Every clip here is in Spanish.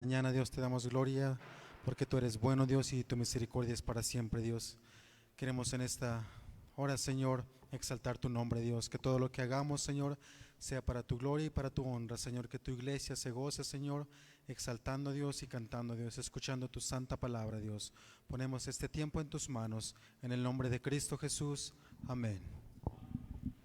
Mañana, Dios, te damos gloria porque tú eres bueno, Dios, y tu misericordia es para siempre, Dios. Queremos en esta hora, Señor, exaltar tu nombre, Dios. Que todo lo que hagamos, Señor, sea para tu gloria y para tu honra, Señor. Que tu iglesia se goce, Señor, exaltando a Dios y cantando a Dios, escuchando tu santa palabra, Dios. Ponemos este tiempo en tus manos, en el nombre de Cristo Jesús. Amén.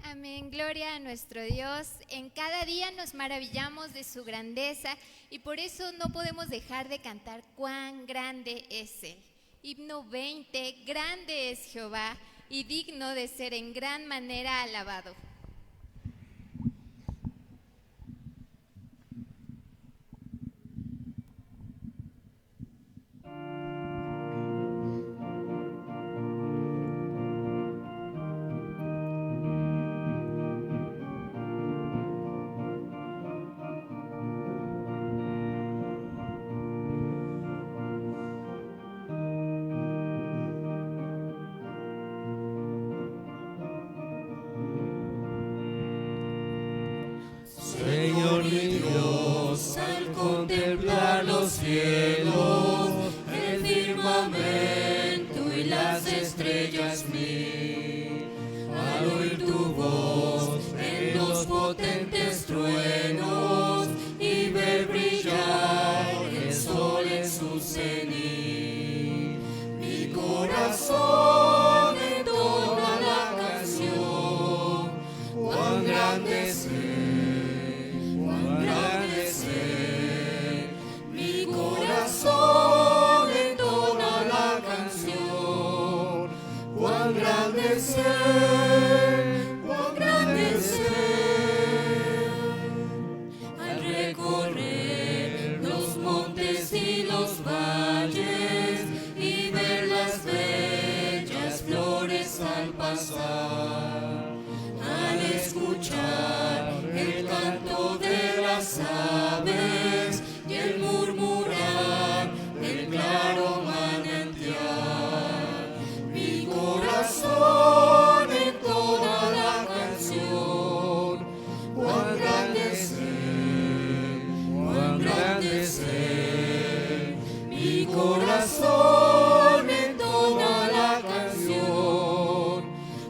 Amén, gloria a nuestro Dios. En cada día nos maravillamos de su grandeza y por eso no podemos dejar de cantar cuán grande es Él. Himno 20, grande es Jehová y digno de ser en gran manera alabado. Señor mi Dios, al contemplar los cielos, el firmamento y las estrellas mil, al oír tu voz en los potentes truenos y ver brillar el sol en su cenit, mi corazón entona la canción, cuán grande es mi corazón entona la canción, cuán grande es Él, cuán grande es Él. Al recorrer los montes y los valles y ver las bellas flores al pasar, al escuchar el canto de las aves y el murmurar del claro manantial, mi corazón entona la canción, cuán grande es Él, cuán grande es Él, mi corazón entona la canción,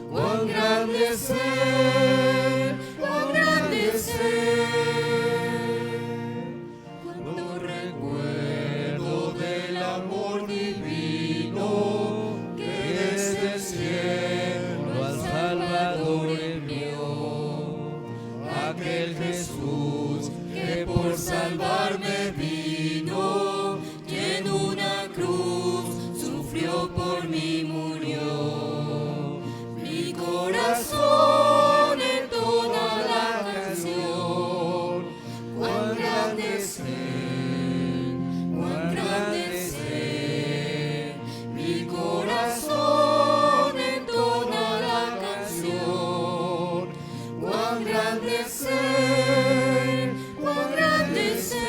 cuán grande es Él, cuán grande es Él. Cuando recuerdo del amor divino que desde el cielo al Salvador envió, aquel Jesús que por salvarme vino y en una cruz sufrió por mí, murió, mi corazón entona la canción, cuán grande es Él, cuán grande es Él, mi corazón entona la canción, cuán grande es Él, cuán grande es Él.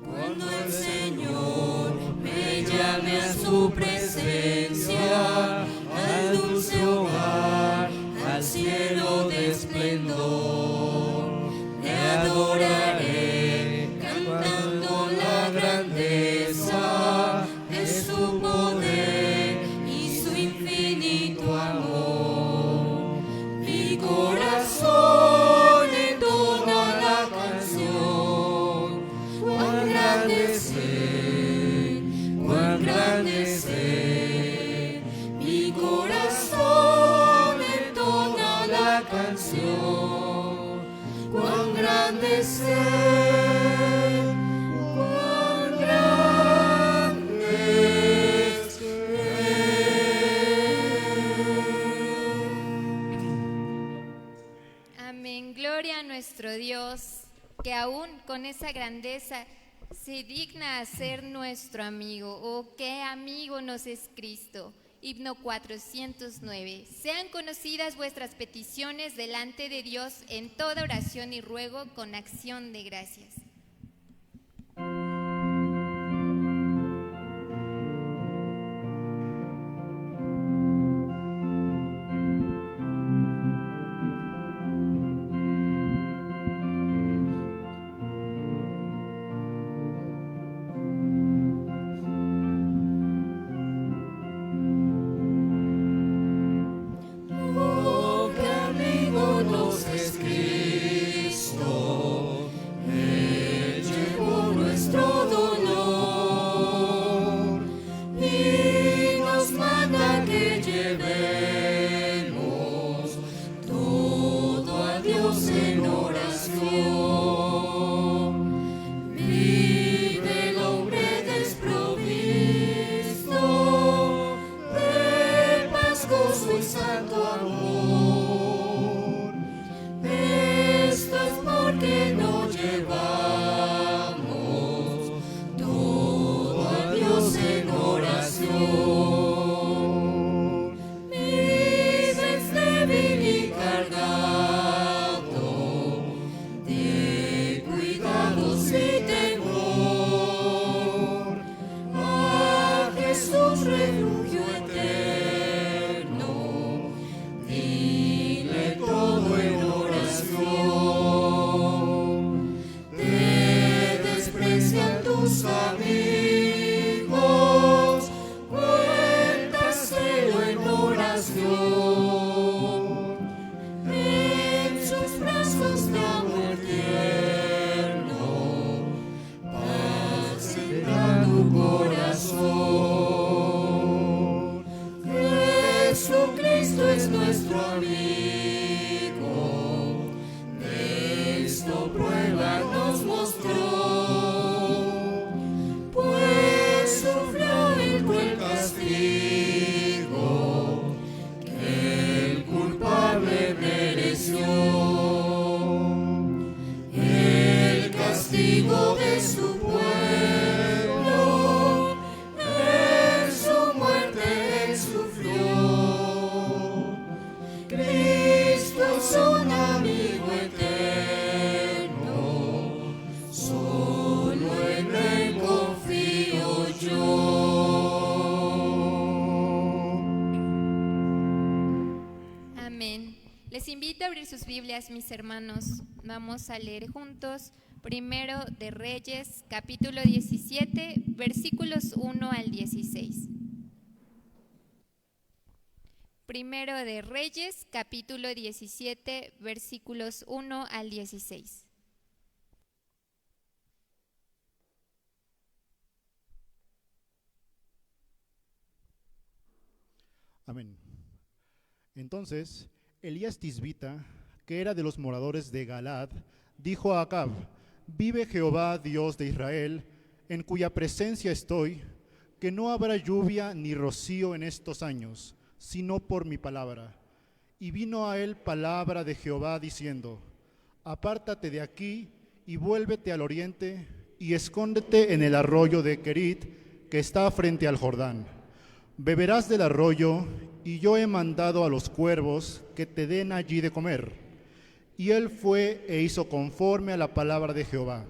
Cuando el Señor me llame a su presencia, al dulce hogar, al cielo de esplendor, le adoraré cantando la grandeza de su poder y su infinito amor. Mi corazón entona la canción, cuán grande es Él, cuán grande es Él, mi corazón entona la canción, cuán grande es Él, cuán grande es Él. Amén, gloria a nuestro Dios, que aún con esa grandeza se digna a ser nuestro amigo. Oh, qué amigo nos es Cristo. Himno 409. Sean conocidas vuestras peticiones delante de Dios en toda oración y ruego con acción de gracias. es tu pueblo, en su muerte Él sufrió. Cristo es un amigo eterno, solo en Él confío yo. Amén. Les invito a abrir sus Biblias, mis hermanos. Vamos a leer juntos Primero de Reyes, capítulo 17, versículos 1 al 16. Primero de Reyes, capítulo 17, versículos 1 al 16. Amén. Entonces, Elías Tisbita, que era de los moradores de Galaad, dijo a Acab: vive Jehová, Dios de Israel, en cuya presencia estoy, que no habrá lluvia ni rocío en estos años, sino por mi palabra. Y vino a él palabra de Jehová diciendo: apártate de aquí y vuélvete al oriente y escóndete en el arroyo de Querit, que está frente al Jordán. Beberás del arroyo, y yo he mandado a los cuervos que te den allí de comer. Y él fue e hizo conforme a la palabra de Jehová.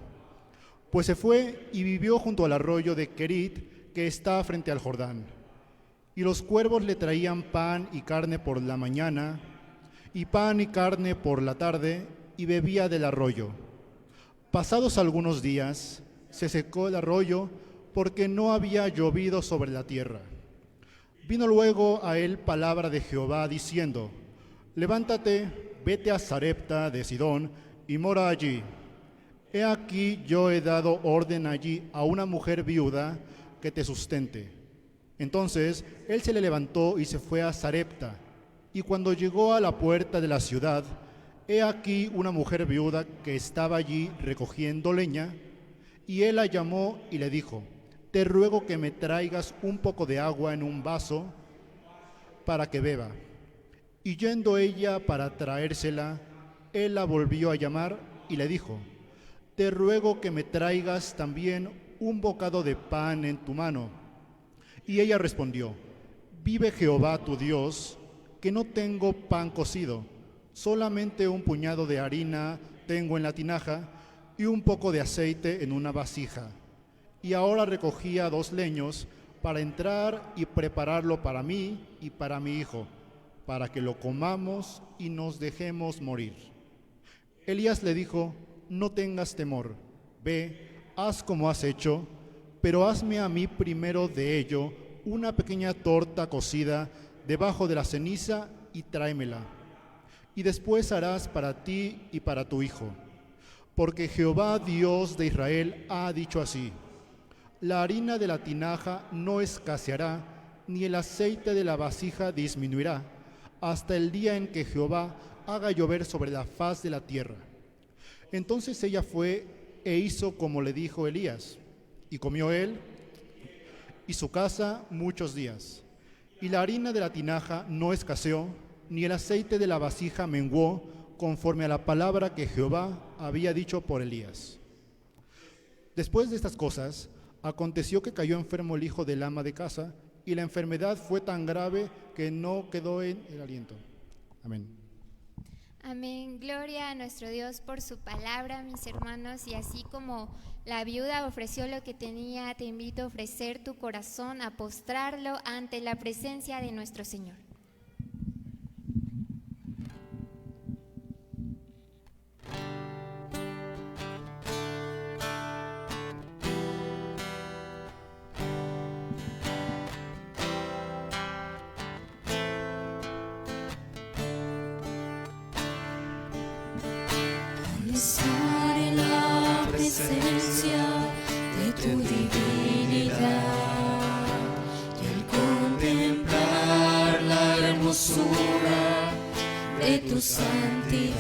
Pues se fue y vivió junto al arroyo de Querit, que está frente al Jordán. Y los cuervos le traían pan y carne por la mañana, y pan y carne por la tarde, y bebía del arroyo. Pasados algunos días, se secó el arroyo, porque no había llovido sobre la tierra. Vino luego a él palabra de Jehová, diciendo: levántate, vete a Sarepta de Sidón, y mora allí. He aquí yo he dado orden allí a una mujer viuda que te sustente. Entonces él se le levantó y se fue a Sarepta. Y cuando llegó a la puerta de la ciudad, he aquí una mujer viuda que estaba allí recogiendo leña, y él la llamó y le dijo: te ruego que me traigas un poco de agua en un vaso para que beba. Y yendo ella para traérsela, él la volvió a llamar y le dijo: te ruego que me traigas también un bocado de pan en tu mano. Y ella respondió: vive Jehová tu Dios, que no tengo pan cocido, solamente un puñado de harina tengo en la tinaja y un poco de aceite en una vasija. Y ahora recogía 2 leños para entrar y prepararlo para mí y para mi hijo, para que lo comamos y nos dejemos morir. Elías le dijo: no tengas temor, ve, haz como has hecho, pero hazme a mí primero de ello una pequeña torta cocida debajo de la ceniza y tráemela. Y después harás para ti y para tu hijo. Porque Jehová Dios de Israel ha dicho así: la harina de la tinaja no escaseará, ni el aceite de la vasija disminuirá, hasta el día en que Jehová haga llover sobre la faz de la tierra. Entonces ella fue e hizo como le dijo Elías, y comió él y su casa muchos días. Y la harina de la tinaja no escaseó, ni el aceite de la vasija menguó, conforme a la palabra que Jehová había dicho por Elías. Después de estas cosas, aconteció que cayó enfermo el hijo del ama de casa, y la enfermedad fue tan grave que no quedó en el aliento. Amén. Amén. Gloria a nuestro Dios por su palabra, mis hermanos. Y así como la viuda ofreció lo que tenía, te invito a ofrecer tu corazón, a postrarlo ante la presencia de nuestro Señor. Estar en la presencia de tu divinidad y al contemplar la hermosura de tu santidad,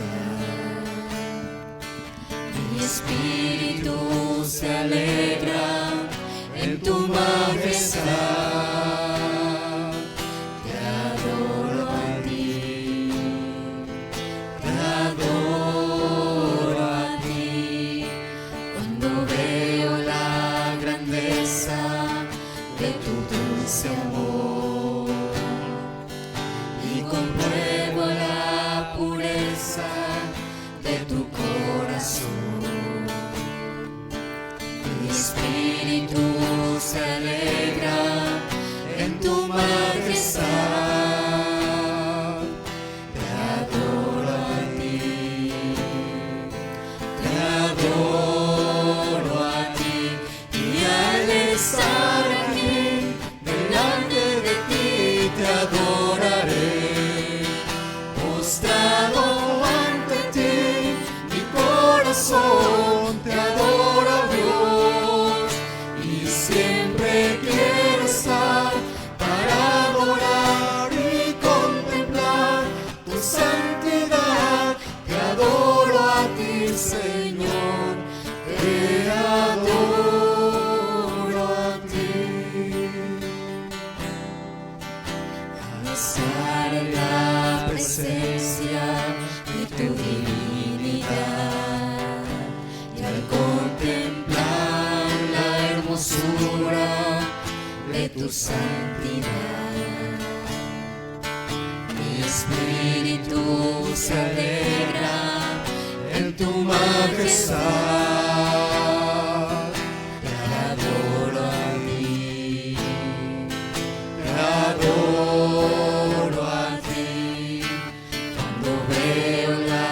mi espíritu se alegra en tu majestad. Te adoro a ti, te adoro a ti, cuando veo espíritu se alegra en tu majestad. Te adoro a ti, te adoro a ti, y al estar aquí delante de ti te adoraré. Postrado ante ti, mi corazón te adora, Dios, y siempre quiero estar para adorar y contemplar tu santidad. Te adoro a ti, Señor, te adoro a ti. Al estar en la presencia de tu divinidad y al contemplar la hermosura de tu santidad, mi espíritu se alegra en tu majestad. Te adoro a ti, te adoro a ti, cuando veo la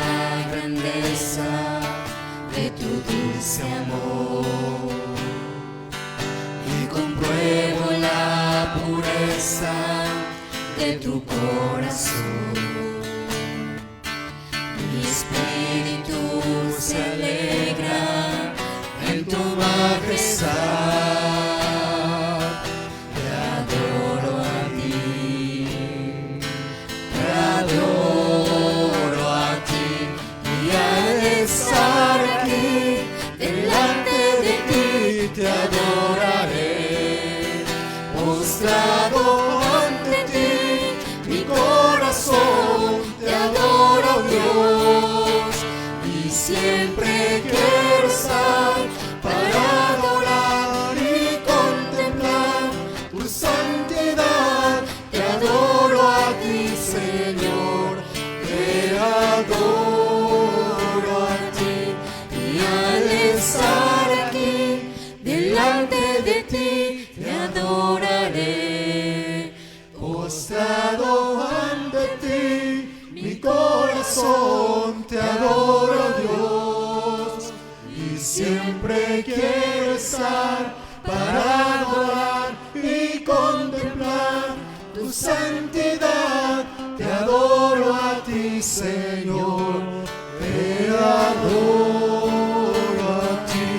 grandeza de tu dulce amor y compruebo la pureza de tu corazón. Mi espíritu se alegra en tu majestad. Te adoro a ti, te adoro a ti, y al estar aquí delante de ti te adoraré. Postrado ante ti, mi corazón te adora, Dios, y siempre quiero estar para adorar y contemplar tu santidad. Te adoro a ti, Señor, te adoro a ti, y al estar aquí delante de ti te adoraré. Postrado ante ti, mi corazón te adora, Dios, y siempre quiero estar para adorar y contemplar tu santidad. Te adoro a ti, Señor, te adoro a ti,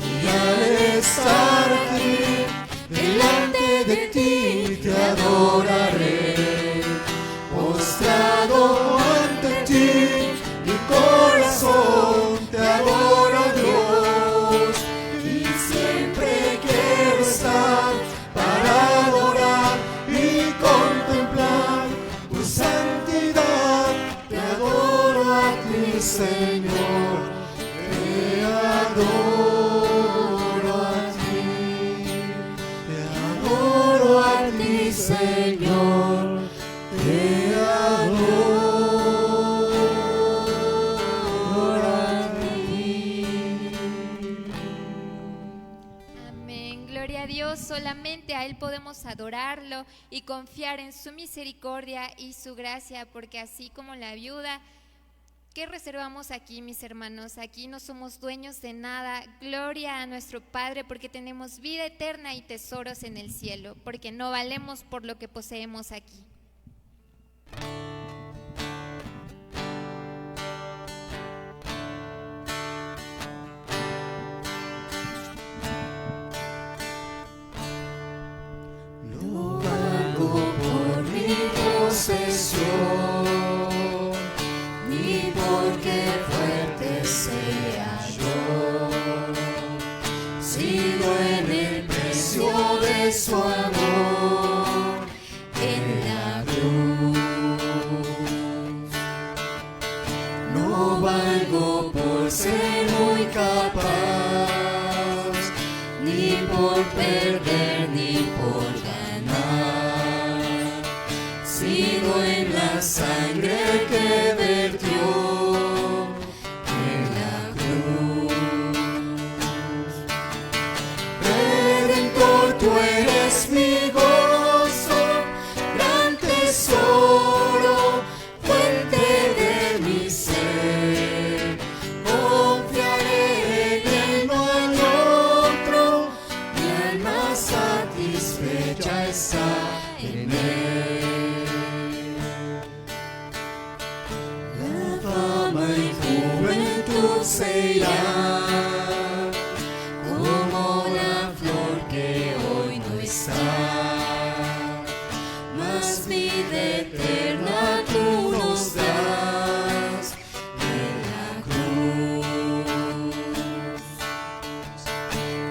y al estar aquí delante de ti te adoraré. Postrado ante ti, mi corazón te adora, Dios, y siempre quiero estar para adorar y contemplar tu santidad. Te adoro a ti, Señor, te adoro a ti, te adoro a ti, Señor, te adoro a ti. Amén. Gloria a Dios. Solamente a Él podemos adorarlo y confiar en su misericordia y su gracia, porque así como la viuda, ¿qué reservamos aquí, mis hermanos? Aquí no somos dueños de nada. Gloria a nuestro Padre, porque tenemos vida eterna y tesoros en el cielo, porque no valemos por lo que poseemos aquí. No valgo por mi posesión, ni porque fuerte sea yo. Sigo en el precio de su amor, en la cruz. No valgo por ser muy capaz, ni por perder, ni por ganar. Sigo en la sangre que vertió en la cruz.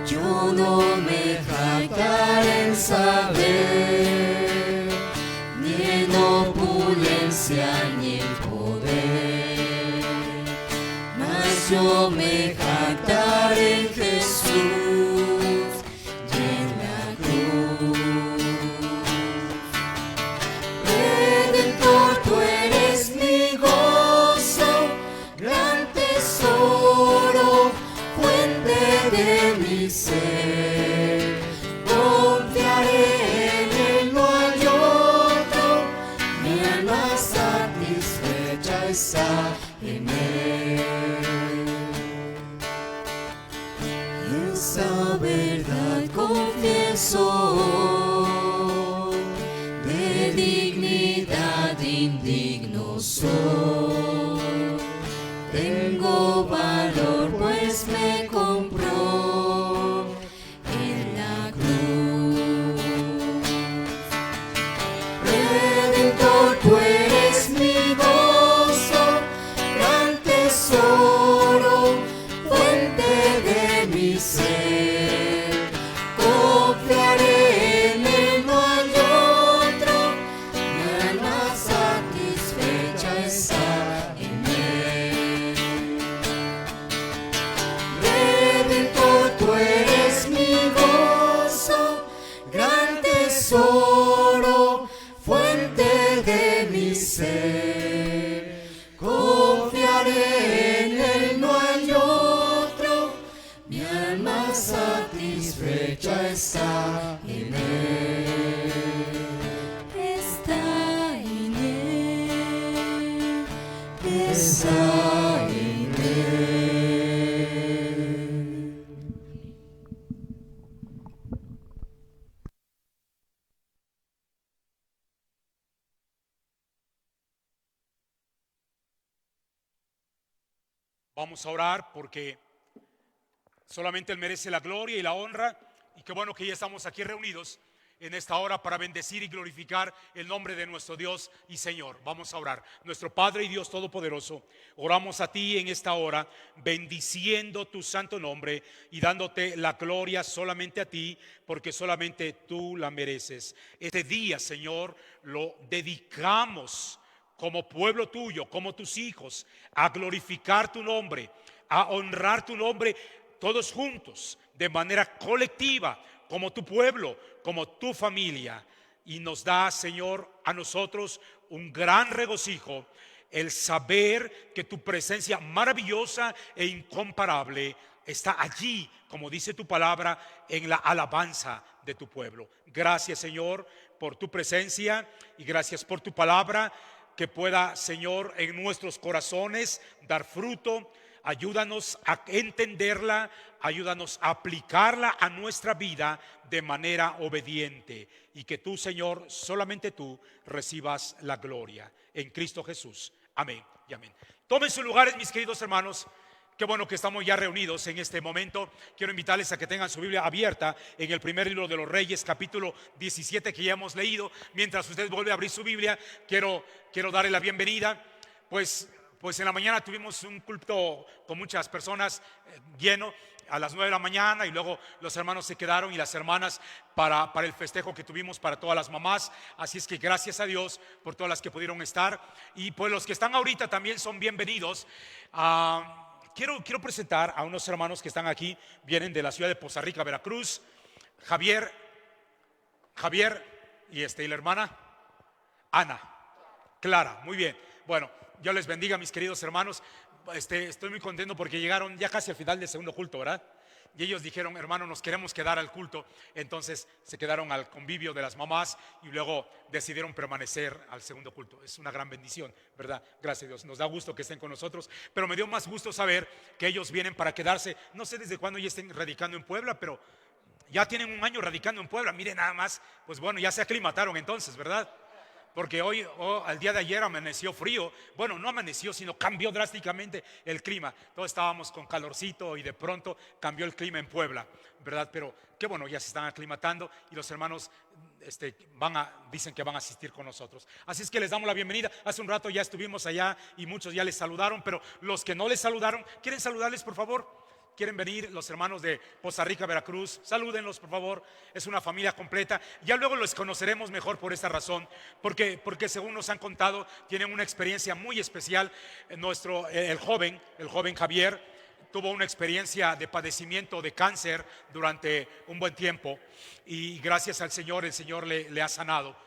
Yo no me jactaré en saber, ni en opulencia ni en poder, mas yo me jactaré en Jesús y en la cruz. Redentor, tú eres mi gozo, gran tesoro, fuente de mi ser. Confiaré en él, no hay otro, mi alma satisfecha está en él. Esa verdad confieso, de dignidad indigno soy. Tengo valor pues me compró en la cruz. Redentor, tú eres mi gozo, gran tesoro, fuente de mi ser. Confiaré en él, no hay otro, mi alma satisfecha está en él. Redentor, tú eres mi gozo, gran tesoro, fuente de mi ser. Confiaré en él, no hay otro, mi alma satisfecha está en él. Está en él, está en él. Vamos a orar porque solamente Él merece la gloria y la honra, y qué bueno que ya estamos aquí reunidos en esta hora para bendecir y glorificar el nombre de nuestro Dios y Señor. Vamos a orar. Nuestro Padre y Dios Todopoderoso, oramos a ti en esta hora, bendiciendo tu santo nombre y dándote la gloria solamente a ti, porque solamente tú la mereces. Este día, Señor, lo dedicamos como pueblo tuyo, como tus hijos, a glorificar tu nombre, a honrar tu nombre, todos juntos, de manera colectiva, como tu pueblo, como tu familia. Y nos da, Señor, a nosotros un gran regocijo el saber que tu presencia maravillosa e incomparable está allí, como dice tu palabra, en la alabanza de tu pueblo. Gracias, Señor, por tu presencia, y gracias por tu palabra, que pueda, Señor, en nuestros corazones dar fruto. Ayúdanos a entenderla, ayúdanos a aplicarla a nuestra vida de manera obediente, y que tú, Señor, solamente tú recibas la gloria en Cristo Jesús. Amén y amén. Tomen sus lugares, mis queridos hermanos. Qué bueno que estamos ya reunidos en este momento. Quiero invitarles a que tengan su Biblia abierta en el primer libro de los Reyes, capítulo 17, que ya hemos leído. Mientras usted vuelve a abrir su Biblia, quiero darle la bienvenida. Pues en la mañana tuvimos un culto con muchas personas lleno a las 9 de la mañana, y luego los hermanos se quedaron y las hermanas para el festejo que tuvimos para todas las mamás. Así es que gracias a Dios por todas las que pudieron estar, y pues los que están ahorita también son bienvenidos. Quiero presentar a unos hermanos que están aquí, vienen de la ciudad de Poza Rica, Veracruz. Javier y la hermana Ana Clara. Muy bien. Bueno, Dios les bendiga, mis queridos hermanos. Estoy muy contento porque llegaron ya casi al final del segundo culto, ¿verdad? Y ellos dijeron: hermano, nos queremos quedar al culto. Entonces se quedaron al convivio de las mamás y luego decidieron permanecer al segundo culto. Es una gran bendición, ¿verdad? Gracias a Dios. Nos da gusto que estén con nosotros, pero me dio más gusto saber que ellos vienen para quedarse. No sé desde cuándo ya estén radicando en Puebla, pero ya tienen un año radicando en Puebla. Miren nada más, pues bueno, ya se aclimataron entonces, ¿verdad? Porque al día de ayer amaneció frío. Bueno, no amaneció, sino cambió drásticamente el clima. Todos estábamos con calorcito y de pronto cambió el clima en Puebla, ¿verdad? Pero qué bueno, ya se están aclimatando y los hermanos dicen que van a asistir con nosotros. Así es que les damos la bienvenida. Hace un rato ya estuvimos allá y muchos ya les saludaron, pero los que no les saludaron, ¿quieren saludarles, por favor? quieren venir los hermanos de Poza Rica, Veracruz, salúdenlos por favor, es una familia completa. Ya luego los conoceremos mejor por esta razón, porque según nos han contado, tienen una experiencia muy especial. El joven Javier, tuvo una experiencia de padecimiento de cáncer durante un buen tiempo y gracias al Señor, el Señor le ha sanado.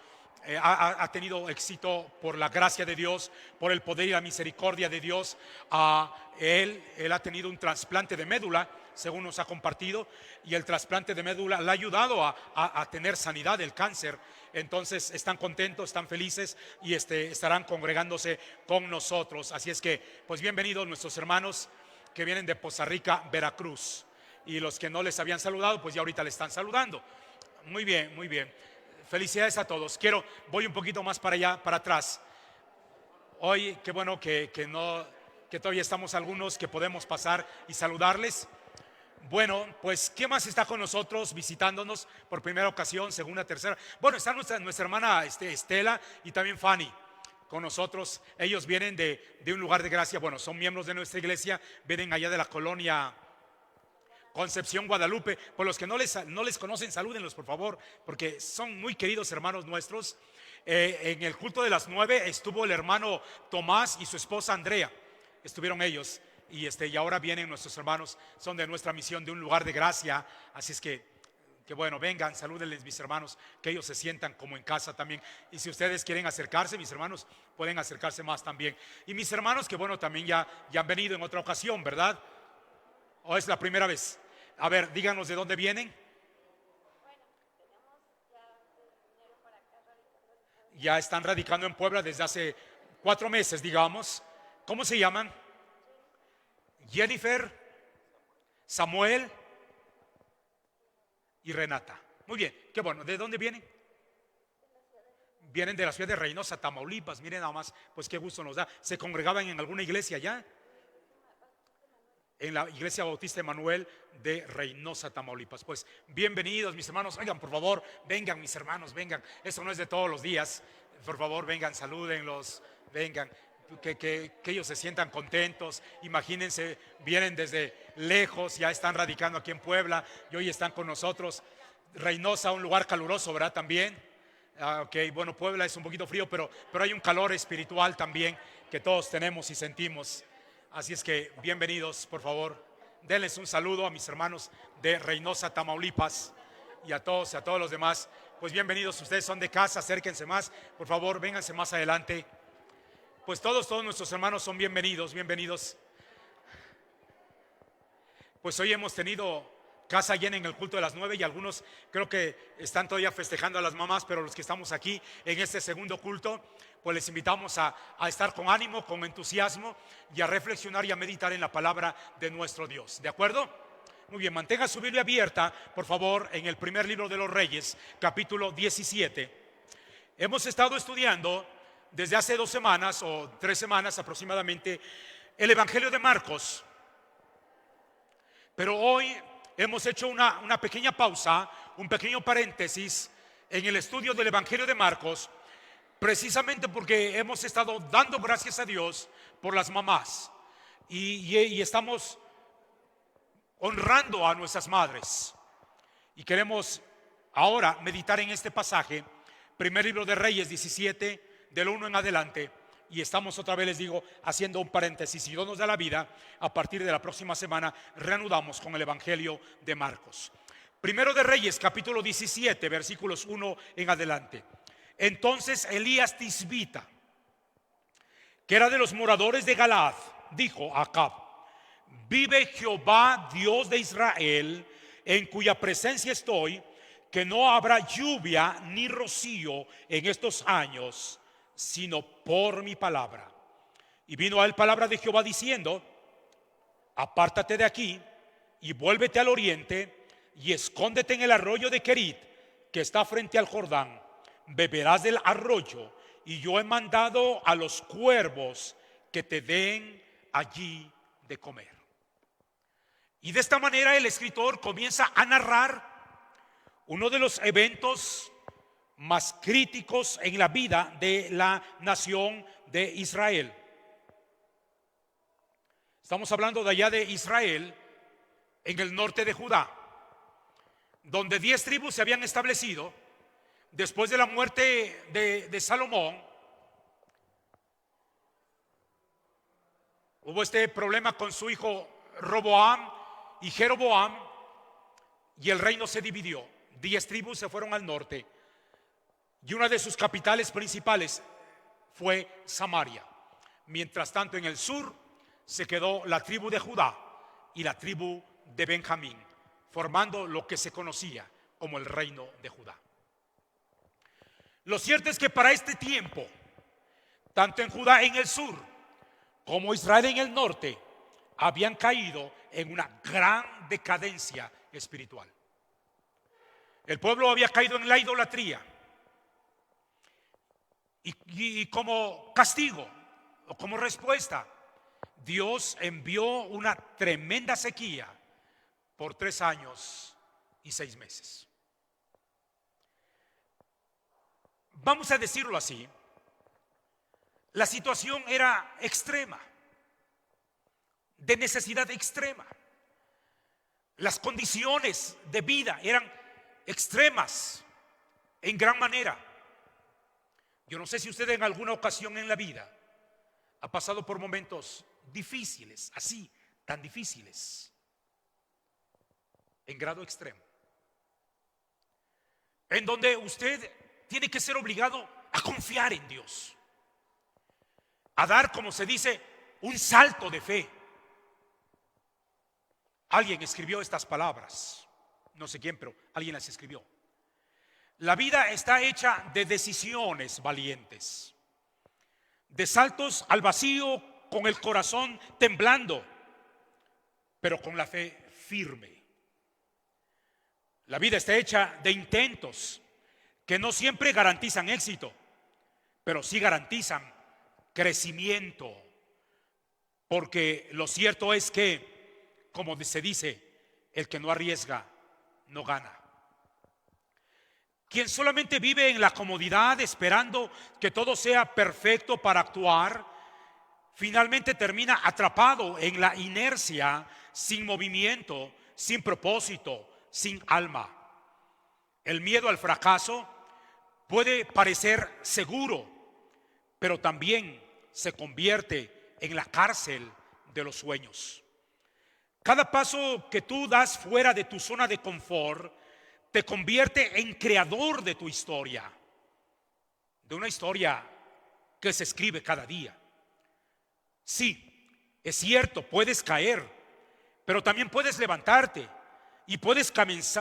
Ha tenido éxito por la gracia de Dios, por el poder y la misericordia de Dios. Él ha tenido un trasplante de médula, según nos ha compartido, y el trasplante de médula le ha ayudado a tener sanidad del cáncer. Entonces están contentos, están felices y estarán congregándose con nosotros. Así es que, pues bienvenidos nuestros hermanos que vienen de Poza Rica, Veracruz, y los que no les habían saludado, pues ya ahorita le están saludando. Muy bien, muy bien. Felicidades a todos. Voy un poquito más para allá, para atrás. Hoy, qué bueno que todavía estamos algunos que podemos pasar y saludarles. Bueno, pues, ¿qué más está con nosotros visitándonos por primera ocasión, segunda, tercera? Bueno, está nuestra hermana Estela y también Fanny con nosotros. Ellos vienen de un lugar de gracia. Bueno, son miembros de nuestra iglesia, vienen allá de la colonia Concepción, Guadalupe. Por los que no les conocen, salúdenlos por favor, porque son muy queridos hermanos nuestros. En el culto de las 9 estuvo el hermano Tomás y su esposa Andrea, estuvieron ellos, y ahora vienen nuestros hermanos, son de nuestra misión, de un lugar de gracia. Así es que bueno, vengan, salúdenles mis hermanos, que ellos se sientan como en casa también. Y si ustedes quieren acercarse, mis hermanos, pueden acercarse más también. Y mis hermanos que bueno, también ya han venido en otra ocasión, ¿verdad? ¿O es la primera vez? A ver, díganos de dónde vienen. Ya están radicando en Puebla desde hace 4 meses, digamos. ¿Cómo se llaman? Jennifer, Samuel y Renata. Muy bien, qué bueno. ¿De dónde vienen? Vienen de la ciudad de Reynosa, Tamaulipas. Miren nada más, pues qué gusto nos da. ¿Se congregaban en alguna iglesia allá? En la Iglesia Bautista Emanuel de Reynosa, Tamaulipas. Pues bienvenidos mis hermanos. Oigan, por favor, vengan mis hermanos, vengan. Eso no es de todos los días. Por favor, vengan, salúdenlos, vengan. Que ellos se sientan contentos. Imagínense, vienen desde lejos, ya están radicando aquí en Puebla y hoy están con nosotros. Reynosa, un lugar caluroso, ¿verdad? También. Ok, bueno, Puebla es un poquito frío, pero hay un calor espiritual también que todos tenemos y sentimos. Así es que bienvenidos, por favor, denles un saludo a mis hermanos de Reynosa, Tamaulipas, y a todos los demás. Pues bienvenidos, ustedes son de casa, acérquense más, por favor, vénganse más adelante. Pues todos nuestros hermanos son bienvenidos. Pues hoy hemos tenido casa llena en el culto de las 9 y algunos creo que están todavía festejando a las mamás, pero los que estamos aquí en este segundo culto, pues les invitamos a estar con ánimo, con entusiasmo y a reflexionar y a meditar en la palabra de nuestro Dios. ¿De acuerdo? Muy bien, mantenga su Biblia abierta, por favor, en el primer libro de los Reyes, capítulo 17. Hemos estado estudiando desde hace 2 semanas o 3 semanas aproximadamente el Evangelio de Marcos. Pero hoy hemos hecho una pequeña pausa, un pequeño paréntesis en el estudio del Evangelio de Marcos, precisamente porque hemos estado dando gracias a Dios por las mamás y estamos honrando a nuestras madres. Y queremos ahora meditar en este pasaje, primer libro de Reyes 17, del 1 en adelante. Y estamos otra vez, les digo, haciendo un paréntesis. Si Dios nos da la vida, a partir de la próxima semana reanudamos con el Evangelio de Marcos. Primero de Reyes, capítulo 17, versículos 1 en adelante. Entonces Elías Tisbita, que era de los moradores de Galaad, dijo a Acab: vive Jehová, Dios de Israel, en cuya presencia estoy, que no habrá lluvia ni rocío en estos años, sino por mi palabra. Y vino a él palabra de Jehová diciendo: apártate de aquí y vuélvete al oriente y escóndete en el arroyo de Querit, que está frente al Jordán. Beberás del arroyo, y yo he mandado a los cuervos que te den allí de comer. Y de esta manera el escritor comienza a narrar uno de los eventos más críticos en la vida de la nación de Israel. Estamos hablando de allá de Israel, en el norte de Judá, donde 10 tribus se habían establecido después de la muerte de Salomón. Hubo este problema con su hijo Roboam y Jeroboam, y el reino se dividió. 10 tribus se fueron al norte, y una de sus capitales principales fue Samaria. Mientras tanto, en el sur se quedó la tribu de Judá y la tribu de Benjamín, formando lo que se conocía como el reino de Judá. Lo cierto es que para este tiempo, tanto en Judá en el sur como Israel en el norte, habían caído en una gran decadencia espiritual. El pueblo había caído en la idolatría, y como castigo o como respuesta, Dios envió una tremenda sequía por 3 años y 6 meses. Vamos a decirlo así, la situación era extrema, de necesidad extrema. Las condiciones de vida eran extremas en gran manera. Yo no sé si usted en alguna ocasión en la vida ha pasado por momentos difíciles, así, tan difíciles, en grado extremo, en donde usted tiene que ser obligado a confiar en Dios, a dar, como se dice, un salto de fe. Alguien escribió estas palabras, no sé quién, pero alguien las escribió. La vida está hecha de decisiones valientes, de saltos al vacío con el corazón temblando, pero con la fe firme. La vida está hecha de intentos que no siempre garantizan éxito, pero sí garantizan crecimiento, porque lo cierto es que, como se dice, el que no arriesga no gana. Quien solamente vive en la comodidad esperando que todo sea perfecto para actuar, finalmente termina atrapado en la inercia, sin movimiento, sin propósito, sin alma. El miedo al fracaso puede parecer seguro, pero también se convierte en la cárcel de los sueños. Cada paso que tú das fuera de tu zona de confort te convierte en creador de tu historia, de una historia que se escribe cada día. Sí, es cierto, puedes caer, pero también puedes levantarte y puedes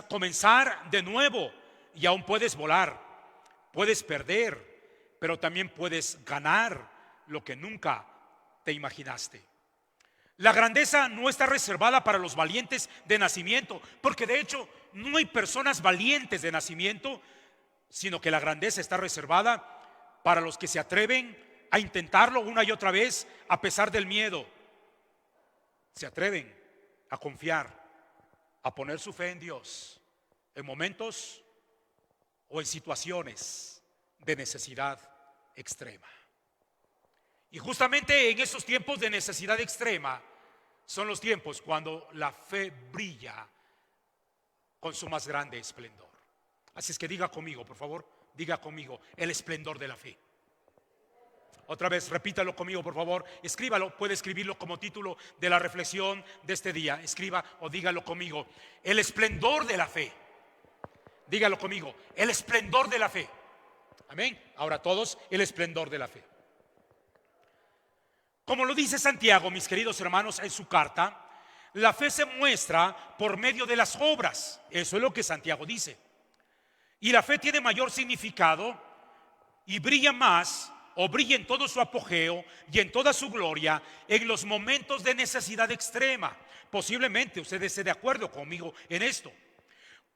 comenzar de nuevo, y aún puedes volar. Puedes perder, pero también puedes ganar lo que nunca te imaginaste. La grandeza no está reservada para los valientes de nacimiento, porque de hecho no hay personas valientes de nacimiento, sino que la grandeza está reservada para los que se atreven a intentarlo una y otra vez a pesar del miedo. Se atreven a confiar, a poner su fe en Dios en momentos o en situaciones de necesidad extrema. Y justamente en esos tiempos de necesidad extrema son los tiempos cuando la fe brilla con su más grande esplendor. Así es que diga conmigo, por favor, diga conmigo, el esplendor de la fe. Otra vez, repítalo conmigo, por favor, escríbalo, puede escribirlo como título de la reflexión de este día. Escriba o dígalo conmigo, el esplendor de la fe. Dígalo conmigo, el esplendor de la fe. Amén. Ahora todos, el esplendor de la fe. Como lo dice Santiago, mis queridos hermanos, en su carta, la fe se muestra por medio de las obras. Eso es lo que Santiago dice. Y la fe tiene mayor significado y brilla más, o brilla en todo su apogeo y en toda su gloria en los momentos de necesidad extrema. Posiblemente usted esté de acuerdo conmigo en esto.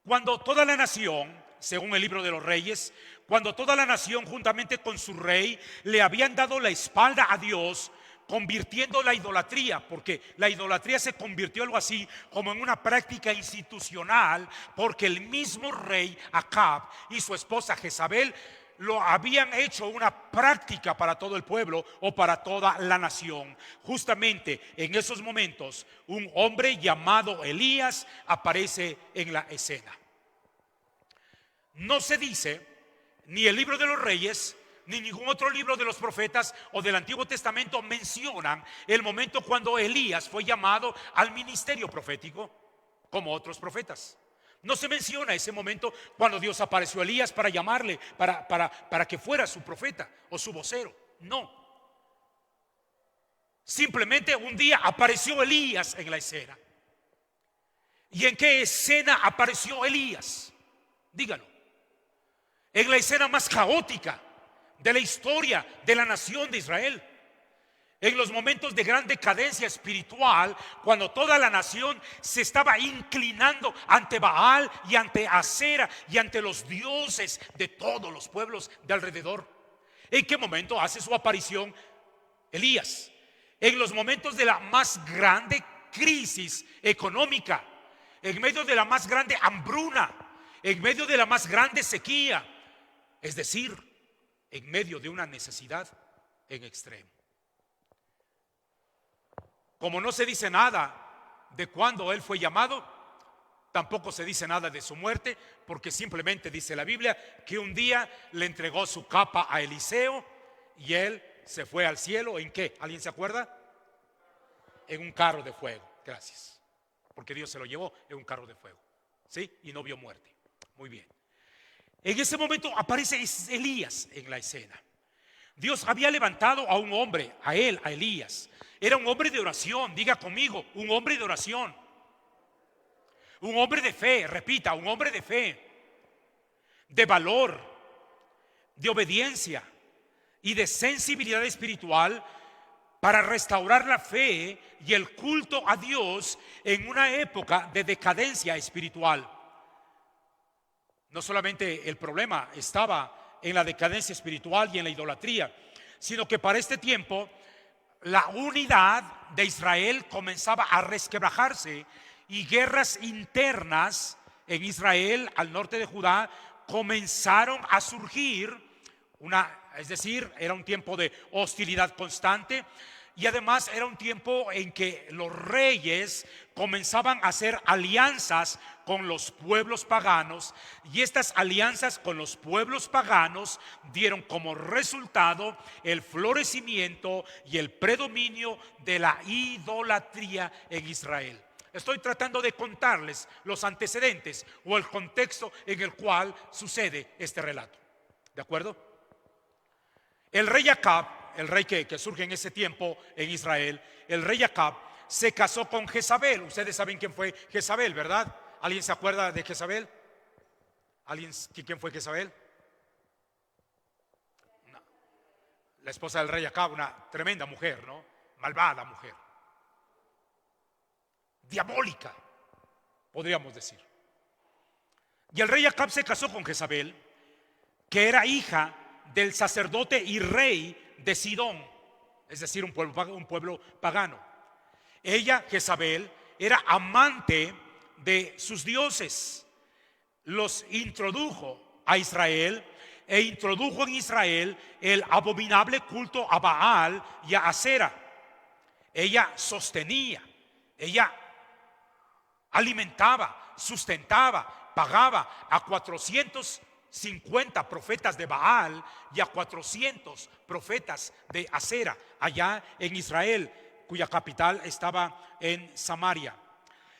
Cuando toda la nación, según el libro de los Reyes, cuando toda la nación juntamente con su rey le habían dado la espalda a Dios, convirtiendo la idolatría, porque la idolatría se convirtió algo así como en una práctica institucional, porque el mismo rey Acab y su esposa Jezabel lo habían hecho una práctica para todo el pueblo o para toda la nación. Justamente en esos momentos, un hombre llamado Elías aparece en la escena. No se dice, ni el libro de los Reyes, ni ningún otro libro de los profetas o del Antiguo Testamento mencionan el momento cuando Elías fue llamado al ministerio profético como otros profetas. No se menciona ese momento cuando Dios apareció a Elías para llamarle, para que fuera su profeta o su vocero. No. Simplemente un día apareció Elías en la escena. ¿Y en qué escena apareció Elías? Dígalo. En la escena más caótica de la historia de la nación de Israel. En los momentos de gran decadencia espiritual, cuando toda la nación se estaba inclinando ante Baal y ante Acera y ante los dioses de todos los pueblos de alrededor. ¿En qué momento hace su aparición Elías? En los momentos de la más grande crisis económica, en medio de la más grande hambruna, en medio de la más grande sequía, es decir, en medio de una necesidad en extremo. Como no se dice nada de cuándo él fue llamado, tampoco se dice nada de su muerte, porque simplemente dice la Biblia que un día le entregó su capa a Eliseo y él se fue al cielo. ¿En qué? ¿Alguien se acuerda? En un carro de fuego. Gracias. Porque Dios se lo llevó en un carro de fuego. ¿Sí? Y no vio muerte. Muy bien. En ese momento aparece Elías en la escena. Dios había levantado a un hombre, a él, a Elías. Era un hombre de oración, diga conmigo, un hombre de oración. Un hombre de fe, repita, un hombre de fe, de valor, de obediencia y de sensibilidad espiritual para restaurar la fe y el culto a Dios en una época de decadencia espiritual. No solamente el problema estaba en la decadencia espiritual y en la idolatría, sino que para este tiempo la unidad de Israel comenzaba a resquebrajarse y guerras internas en Israel, al norte de Judá, comenzaron a surgir. Es decir, era un tiempo de hostilidad constante y además era un tiempo en que los reyes comenzaban a hacer alianzas con los pueblos paganos, y estas alianzas con los pueblos paganos dieron como resultado el florecimiento y el predominio de la idolatría en Israel. Estoy tratando de contarles los antecedentes o el contexto en el cual sucede este relato. ¿De acuerdo? El rey Acab, el rey que surge en ese tiempo en Israel, el rey Acab se casó con Jezabel. Ustedes saben quién fue Jezabel, ¿verdad? ¿Alguien se acuerda de Jezabel? ¿Quién fue Jezabel? No. La esposa del rey Acab, una tremenda mujer, ¿no? Malvada mujer. Diabólica, podríamos decir. Y el rey Acab se casó con Jezabel, que era hija del sacerdote y rey de Sidón, es decir, un pueblo pagano. Ella, Jezabel, era amante de sus dioses. Los introdujo a Israel e introdujo en Israel el abominable culto a Baal y a Acera. Ella sostenía, ella alimentaba, sustentaba, pagaba a 450 profetas de Baal y a 400 profetas de Acera allá en Israel, cuya capital estaba en Samaria.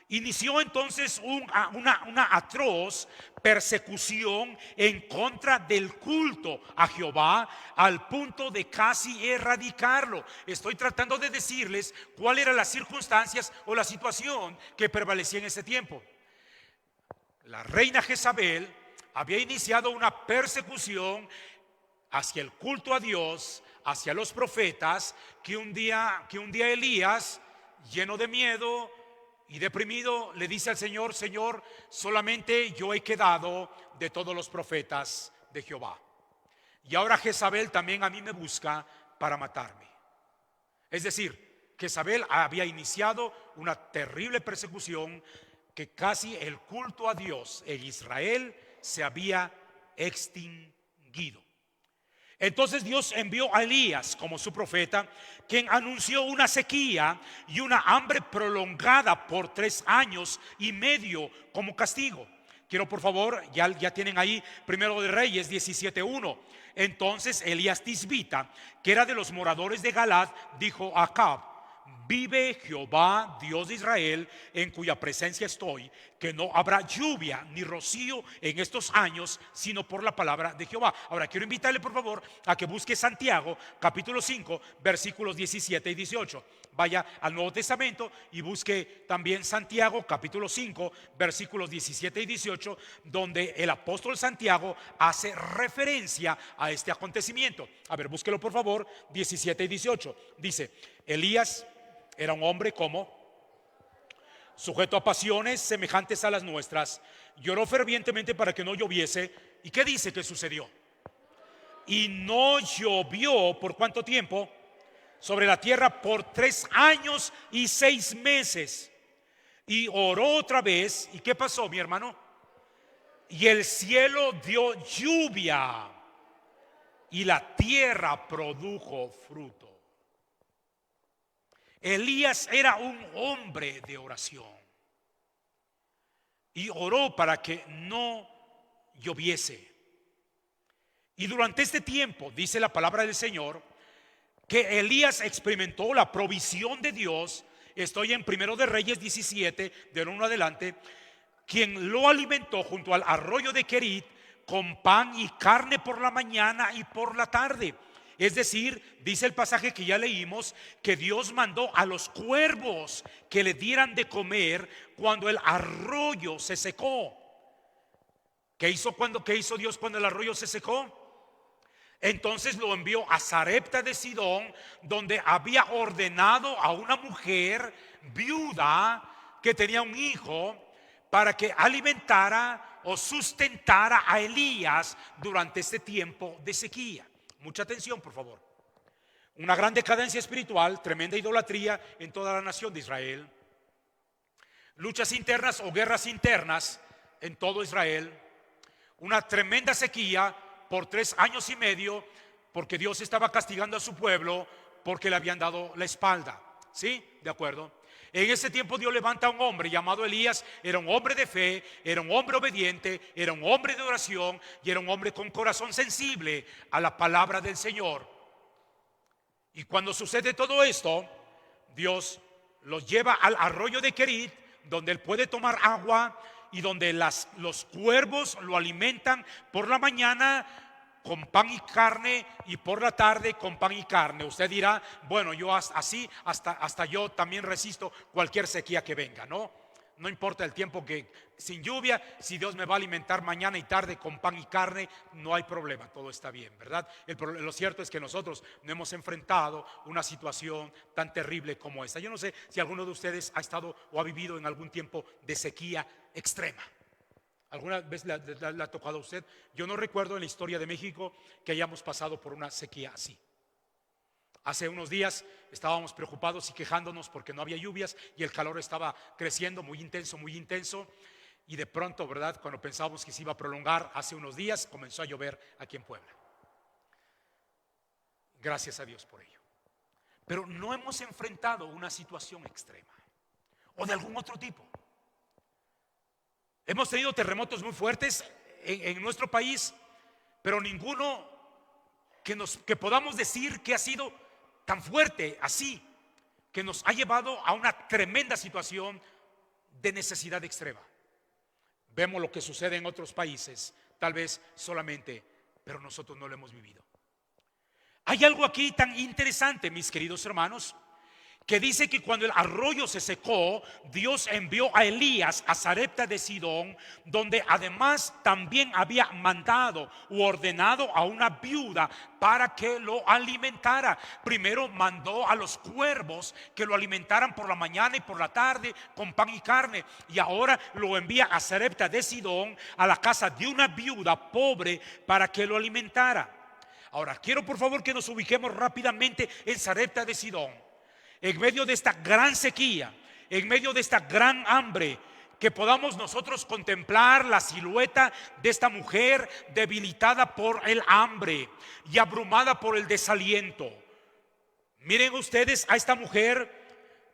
Inició entonces una atroz persecución en contra del culto a Jehová, al punto de casi erradicarlo. Estoy tratando de decirles cuáles eran las circunstancias o la situación que prevalecía en ese tiempo. La reina Jezabel había iniciado una persecución hacia el culto a Dios, hacia los profetas, que un día Elías, lleno de miedo y deprimido, le dice al Señor: Señor, solamente yo he quedado de todos los profetas de Jehová, y ahora Jezabel también a mí me busca para matarme. Es decir, Jezabel había iniciado una terrible persecución, que casi el culto a Dios en Israel se había extinguido. Entonces Dios envió a Elías como su profeta, quien anunció una sequía y una hambre prolongada por 3 años y medio como castigo. Quiero por favor, ya tienen ahí Primero de Reyes 17:1. Entonces Elías Tisbita, que era de los moradores de Galad, dijo a Acab: vive Jehová, Dios de Israel, en cuya presencia estoy, que no habrá lluvia ni rocío en estos años, sino por la palabra de Jehová. Ahora quiero invitarle por favor a que busque Santiago capítulo 5 versículos 17 y 18. Vaya al Nuevo Testamento y busque también Santiago capítulo 5 versículos 17 y 18, donde el apóstol Santiago hace referencia a este acontecimiento. A ver, búsquelo por favor, 17 y 18. Dice: Elías era un hombre como sujeto a pasiones semejantes a las nuestras. Lloró fervientemente para que no lloviese. ¿Y qué dice que sucedió? Y no llovió ¿por cuánto tiempo? Sobre la tierra por 3 años y 6 meses. Y oró otra vez. ¿Y qué pasó, mi hermano? Y el cielo dio lluvia y la tierra produjo fruto. Elías era un hombre de oración y oró para que no lloviese. Y durante este tiempo, dice la palabra del Señor, que Elías experimentó la provisión de Dios. Estoy en Primero de Reyes 17, del 1 adelante. Quien lo alimentó junto al arroyo de Querit con pan y carne por la mañana y por la tarde. Es decir, dice el pasaje que ya leímos, que Dios mandó a los cuervos que le dieran de comer cuando el arroyo se secó. ¿Qué hizo Dios cuando el arroyo se secó? Entonces lo envió a Sarepta de Sidón, donde había ordenado a una mujer viuda que tenía un hijo para que alimentara o sustentara a Elías durante este tiempo de sequía. Mucha atención, por favor. Una gran decadencia espiritual, tremenda idolatría en toda la nación de Israel. Luchas internas o guerras internas en todo Israel. Una tremenda sequía por 3 años y medio, porque Dios estaba castigando a su pueblo porque le habían dado la espalda. ¿Sí? ¿De acuerdo? En ese tiempo Dios levanta a un hombre llamado Elías. Era un hombre de fe, era un hombre obediente, era un hombre de oración y era un hombre con corazón sensible a la palabra del Señor. Y cuando sucede todo esto, Dios los lleva al arroyo de Querit, donde él puede tomar agua y donde los cuervos lo alimentan por la mañana con pan y carne y por la tarde con pan y carne. Usted dirá, bueno, yo así hasta yo también resisto cualquier sequía que venga, ¿no? No importa el tiempo que sin lluvia, si Dios me va a alimentar mañana y tarde con pan y carne, no hay problema, todo está bien, ¿verdad? Lo cierto es que nosotros no hemos enfrentado una situación tan terrible como esta. Yo no sé si alguno de ustedes ha estado o ha vivido en algún tiempo de sequía extrema. ¿Alguna vez le ha tocado a usted? Yo no recuerdo en la historia de México que hayamos pasado por una sequía así. Hace unos días estábamos preocupados y quejándonos porque no había lluvias y el calor estaba creciendo muy intenso. Y de pronto, ¿verdad? Cuando pensábamos que se iba a prolongar, hace unos días comenzó a llover aquí en Puebla. Gracias a Dios por ello. Pero no hemos enfrentado una situación extrema o de algún otro tipo. Hemos tenido terremotos muy fuertes en nuestro país, pero ninguno que podamos decir que ha sido tan fuerte así, que nos ha llevado a una tremenda situación de necesidad extrema. Vemos lo que sucede en otros países, tal vez solamente, pero nosotros no lo hemos vivido. Hay algo aquí tan interesante, mis queridos hermanos, que dice que cuando el arroyo se secó, Dios envió a Elías a Sarepta de Sidón, donde además también había mandado u ordenado a una viuda para que lo alimentara. Primero mandó a los cuervos que lo alimentaran por la mañana y por la tarde con pan y carne, y ahora lo envía a Sarepta de Sidón, a la casa de una viuda pobre, para que lo alimentara. Ahora quiero por favor que nos ubiquemos rápidamente en Sarepta de Sidón. En medio de esta gran sequía, en medio de esta gran hambre, que podamos nosotros contemplar la silueta de esta mujer debilitada por el hambre y abrumada por el desaliento. Miren ustedes a esta mujer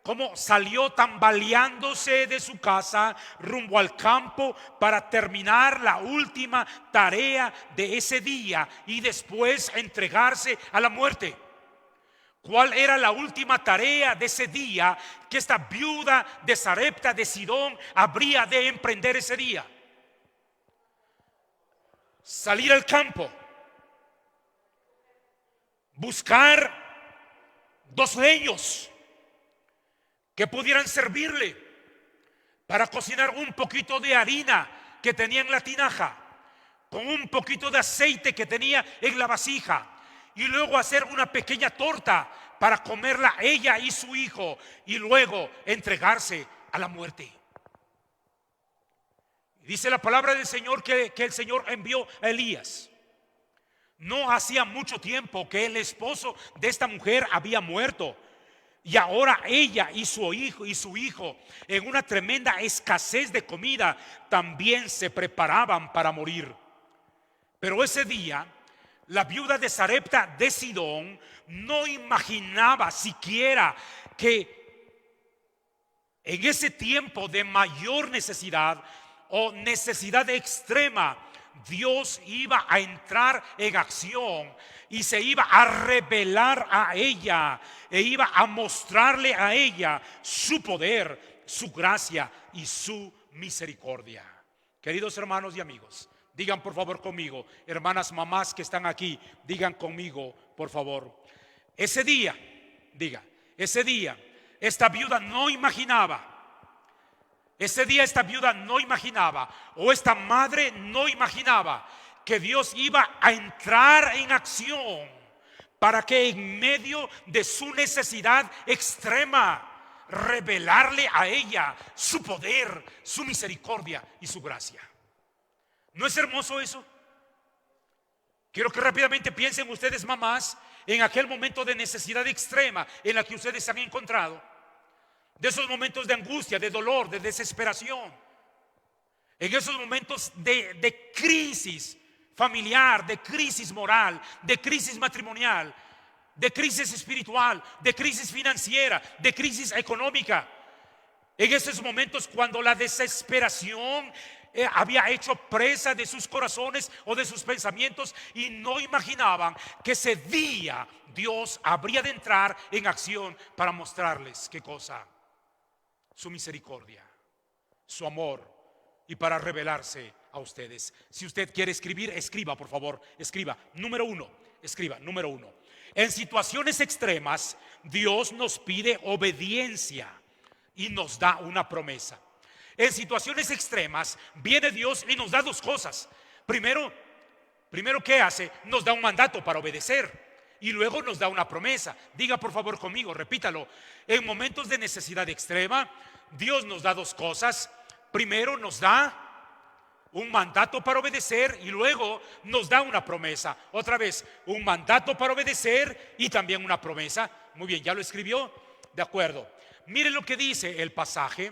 cómo salió tambaleándose de su casa rumbo al campo para terminar la última tarea de ese día y después entregarse a la muerte. ¿Cuál era la última tarea de ese día que esta viuda de Sarepta de Sidón habría de emprender ese día? Salir al campo, buscar 2 leños que pudieran servirle para cocinar un poquito de harina que tenía en la tinaja, con un poquito de aceite que tenía en la vasija, y luego hacer una pequeña torta para comerla ella y su hijo, y luego entregarse a la muerte. Dice la palabra del Señor que el Señor envió a Elías. No hacía mucho tiempo que el esposo de esta mujer había muerto, y ahora ella y su hijo, en una tremenda escasez de comida, también se preparaban para morir. Pero ese día, la viuda de Sarepta de Sidón no imaginaba siquiera que en ese tiempo de mayor necesidad o necesidad extrema, Dios iba a entrar en acción y se iba a revelar a ella e iba a mostrarle a ella su poder, su gracia y su misericordia. Queridos hermanos y amigos, digan por favor conmigo, hermanas, mamás que están aquí, digan conmigo por favor. Ese día, ese día, esta viuda no imaginaba. Ese día esta viuda no imaginaba, o esta madre no imaginaba, que Dios iba a entrar en acción para que en medio de su necesidad extrema revelarle a ella su poder, su misericordia y su gracia. ¿No es hermoso eso? Quiero que rápidamente piensen ustedes, mamás, en aquel momento de necesidad extrema en la que ustedes se han encontrado, de esos momentos de angustia, de dolor, de desesperación, en esos momentos de crisis familiar, de crisis moral, de crisis matrimonial, de crisis espiritual, de crisis financiera, de crisis económica. En esos momentos cuando la desesperación había hecho presa de sus corazones o de sus pensamientos, y no imaginaban que ese día Dios habría de entrar en acción para mostrarles ¿qué cosa? Su misericordia, su amor, y para revelarse a ustedes. Si usted quiere escribir, escriba por favor, escriba número 1, escriba número 1. En situaciones extremas, Dios nos pide obediencia y nos da una promesa. En situaciones extremas viene Dios y nos da 2 cosas. Primero, ¿qué hace? Nos da un mandato para obedecer, y luego nos da una promesa. Diga por favor conmigo, repítalo. En momentos de necesidad extrema, Dios nos da 2 cosas. Primero nos da un mandato para obedecer, y luego nos da una promesa. Otra vez, un mandato para obedecer y también una promesa. Muy bien, ¿ya lo escribió? De acuerdo. Miren lo que dice el pasaje,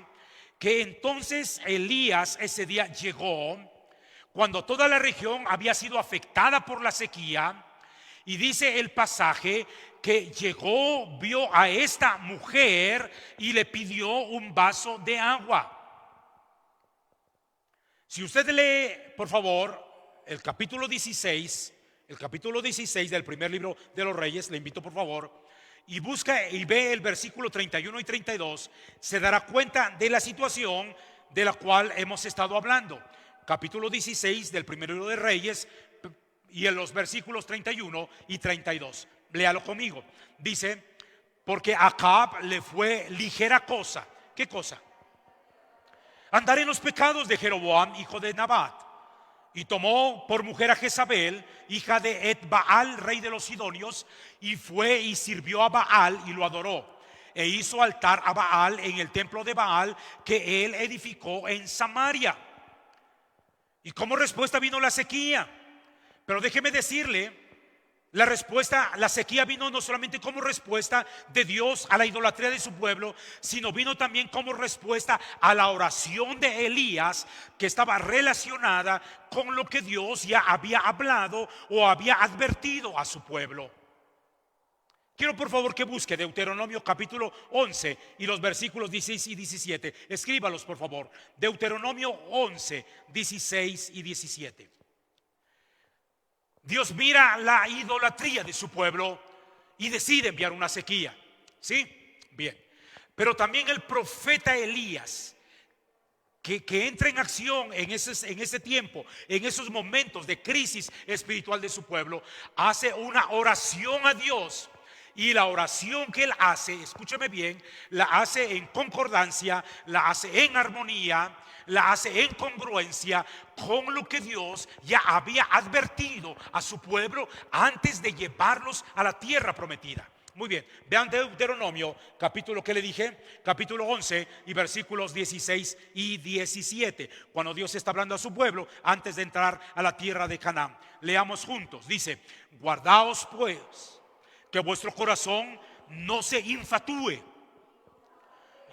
que entonces Elías ese día llegó cuando toda la región había sido afectada por la sequía, y dice el pasaje que llegó, vio a esta mujer y le pidió un vaso de agua. Si usted lee, por favor, el capítulo 16 del primer libro de los Reyes, le invito por favor, y busca y ve el versículo 31 y 32, se dará cuenta de la situación de la cual hemos estado hablando. Capítulo 16 del primer libro de Reyes, y en los versículos 31 y 32. Léalo conmigo. Dice: porque a Acab le fue ligera cosa. ¿Qué cosa? Andar en los pecados de Jeroboam, hijo de Nabat, y tomó por mujer a Jezabel, hija de Et-Baal, rey de los Sidonios, y fue y sirvió a Baal y lo adoró, e hizo altar a Baal en el templo de Baal que él edificó en Samaria. Y como respuesta vino la sequía. Pero déjeme decirle, La respuesta, la sequía vino no solamente como respuesta de Dios a la idolatría de su pueblo, sino vino también como respuesta a la oración de Elías, que estaba relacionada con lo que Dios ya había hablado o había advertido a su pueblo. Quiero por favor que busque Deuteronomio capítulo 11 y los versículos 16 y 17. Escríbalos por favor. Deuteronomio 11, 16 y 17. Dios mira la idolatría de su pueblo y decide enviar una sequía. ¿Sí? Bien. Pero también el profeta Elías, que entra en acción en ese tiempo, en esos momentos de crisis espiritual de su pueblo, hace una oración a Dios. Y la oración que él hace, escúchame bien, la hace en concordancia, la hace en armonía, la hace en congruencia con lo que Dios ya había advertido a su pueblo antes de llevarlos a la tierra prometida. Muy bien, vean Deuteronomio, capítulo que le dije, capítulo 11 y versículos 16 y 17, cuando Dios está hablando a su pueblo antes de entrar a la tierra de Canaán. Leamos juntos, dice: guardaos pues que vuestro corazón no se infatúe,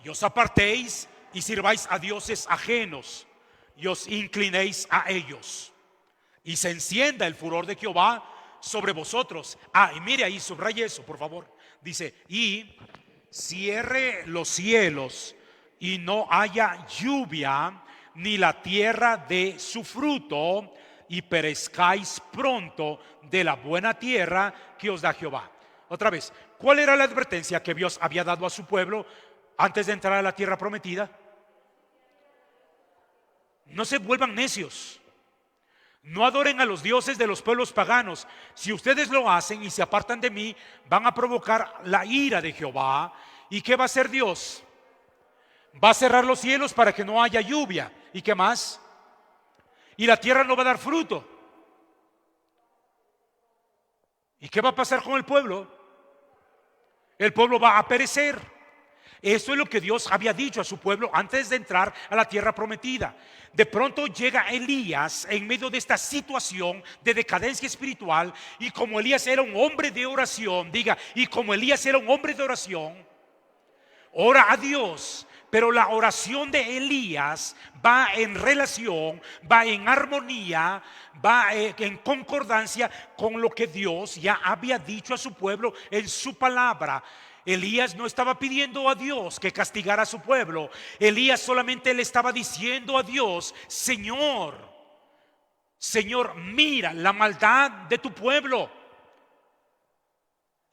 y os apartéis y sirváis a dioses ajenos, y os inclinéis a ellos, y se encienda el furor de Jehová sobre vosotros. Y mire ahí, subraye eso por favor. Dice: y cierre los cielos y no haya lluvia, ni la tierra dé su fruto, y perezcáis pronto de la buena tierra que os da Jehová. Otra vez, ¿cuál era la advertencia que Dios había dado a su pueblo antes de entrar a la tierra prometida? No se vuelvan necios. No adoren a los dioses de los pueblos paganos. Si ustedes lo hacen y se apartan de mí, van a provocar la ira de Jehová. ¿Y qué va a hacer Dios? Va a cerrar los cielos para que no haya lluvia. ¿Y qué más? Y la tierra no va a dar fruto. ¿Y qué va a pasar con el pueblo? El pueblo va a perecer. Eso es lo que Dios había dicho a su pueblo antes de entrar a la tierra prometida. De pronto llega Elías en medio de esta situación de decadencia espiritual, y como Elías era un hombre de oración, y como Elías era un hombre de oración, ora a Dios. Pero la oración de Elías va en relación, va en armonía, va en concordancia con lo que Dios ya había dicho a su pueblo en su palabra. Elías no estaba pidiendo a Dios que castigara a su pueblo. Elías solamente le estaba diciendo a Dios: Señor, mira la maldad de tu pueblo.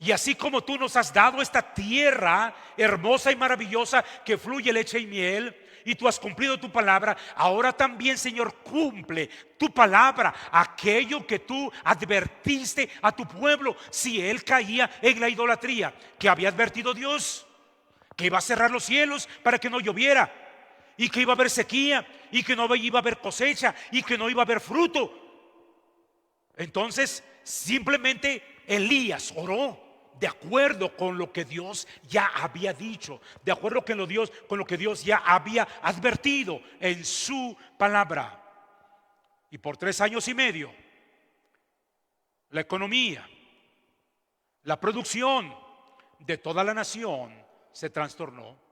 Y así como tú nos has dado esta tierra hermosa y maravillosa que fluye leche y miel, y tú has cumplido tu palabra, ahora también, Señor, cumple tu palabra, aquello que tú advertiste a tu pueblo si él caía en la idolatría, que había advertido Dios, que iba a cerrar los cielos para que no lloviera, y que iba a haber sequía, y que no iba a haber cosecha, y que no iba a haber fruto. Entonces simplemente Elías oró de acuerdo con lo que Dios ya había dicho, de acuerdo con lo que Dios ya había advertido en su palabra. Y por 3 años y medio, la economía, la producción de toda la nación se trastornó.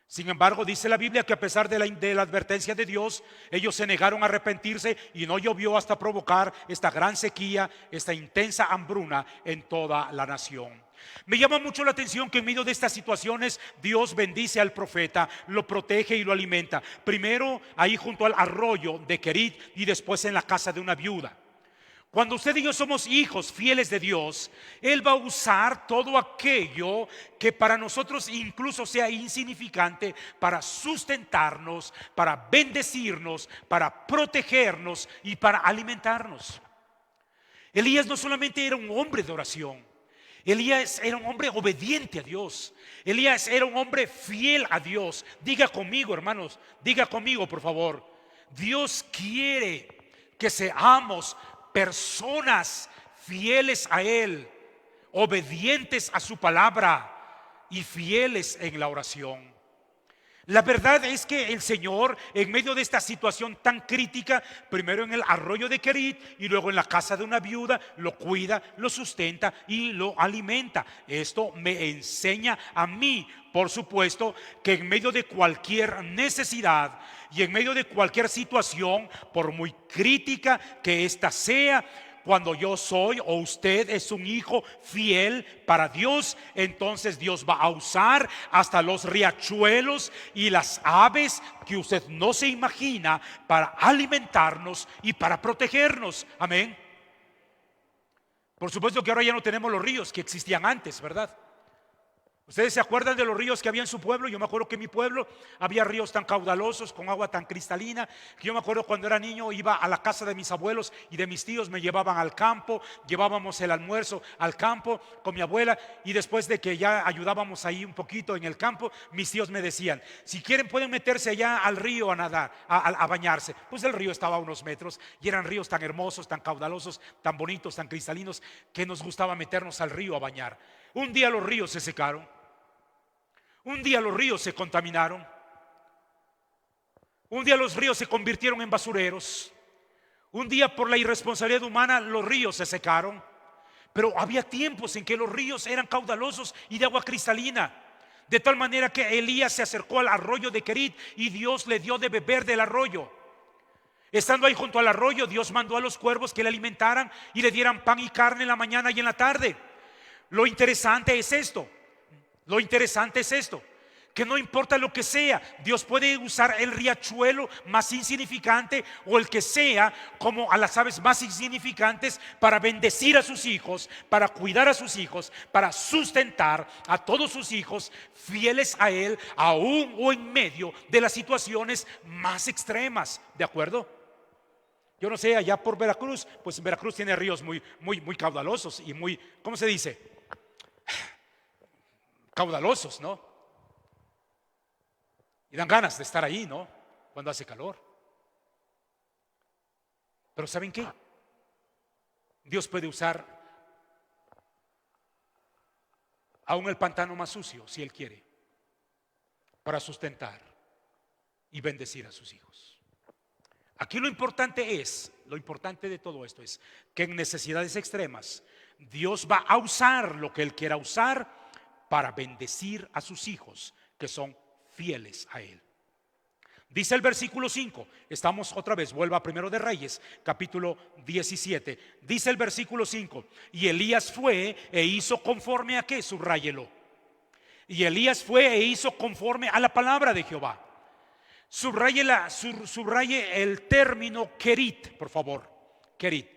Sin embargo, dice la Biblia que a pesar de la advertencia de Dios, ellos se negaron a arrepentirse y no llovió hasta provocar esta gran sequía, esta intensa hambruna en toda la nación. Me llama mucho la atención que en medio de estas situaciones Dios bendice al profeta, lo protege y lo alimenta. Primero ahí junto al arroyo de Querit y después en la casa de una viuda. Cuando usted y yo somos hijos fieles de Dios, Él va a usar todo aquello que para nosotros incluso sea insignificante para sustentarnos, para bendecirnos, para protegernos y para alimentarnos. Elías no solamente era un hombre de oración, Elías era un hombre obediente a Dios. Elías era un hombre fiel a Dios. Diga conmigo, hermanos, diga conmigo, por favor. Dios quiere que seamos personas fieles a Él, obedientes a su palabra y fieles en la oración. La verdad es que el Señor, en medio de esta situación tan crítica, primero en el arroyo de Querit y luego en la casa de una viuda, lo cuida, lo sustenta y lo alimenta. Esto me enseña a mí, por supuesto, que en medio de cualquier necesidad y en medio de cualquier situación, por muy crítica que ésta sea, cuando yo soy o usted es un hijo fiel para Dios, entonces Dios va a usar hasta los riachuelos y las aves que usted no se imagina para alimentarnos y para protegernos. Amén. Por supuesto que ahora ya no tenemos los ríos que existían antes, ¿verdad? ¿Ustedes se acuerdan de los ríos que había en su pueblo? Yo me acuerdo que en mi pueblo había ríos tan caudalosos, con agua tan cristalina, que yo me acuerdo cuando era niño iba a la casa de mis abuelos y de mis tíos, me llevaban al campo, llevábamos el almuerzo al campo con mi abuela, y después de que ya ayudábamos ahí un poquito en el campo, mis tíos me decían: si quieren pueden meterse allá al río a nadar, a bañarse. Pues el río estaba a unos metros y eran ríos tan hermosos, tan caudalosos, tan bonitos, tan cristalinos, que nos gustaba meternos al río a bañar. Un día los ríos se secaron. Un día los ríos se contaminaron. Un día los ríos se convirtieron en basureros. Un día, por la irresponsabilidad humana, los ríos se secaron. Pero había tiempos en que los ríos eran caudalosos y de agua cristalina, de tal manera que Elías se acercó al arroyo de Querit y Dios le dio de beber del arroyo. Estando ahí junto al arroyo, Dios mandó a los cuervos que le alimentaran y le dieran pan y carne en la mañana y en la tarde. Lo interesante es esto, que no importa lo que sea, Dios puede usar el riachuelo más insignificante o el que sea, como a las aves más insignificantes, para bendecir a sus hijos, para cuidar a sus hijos, para sustentar a todos sus hijos fieles a Él, aún o en medio de las situaciones más extremas. ¿De acuerdo? Yo no sé, allá por Veracruz, pues Veracruz tiene ríos muy caudalosos y muy, ¿cómo se dice? Caudalosos, ¿no? Y dan ganas de estar ahí, ¿no? Cuando hace calor. Pero ¿saben qué? Dios puede usar aún el pantano más sucio, si Él quiere, para sustentar y bendecir a sus hijos. Aquí lo importante de todo esto es que en necesidades extremas Dios va a usar lo que Él quiera usar para bendecir a sus hijos que son fieles a Él. Dice el versículo 5, estamos otra vez, vuelva a Primero de Reyes, capítulo 17. Dice el versículo 5: y Elías fue e hizo conforme a ¿qué? Subráyelo. Y Elías fue e hizo conforme a la palabra de Jehová. Subraye el término Querit, por favor. Querit.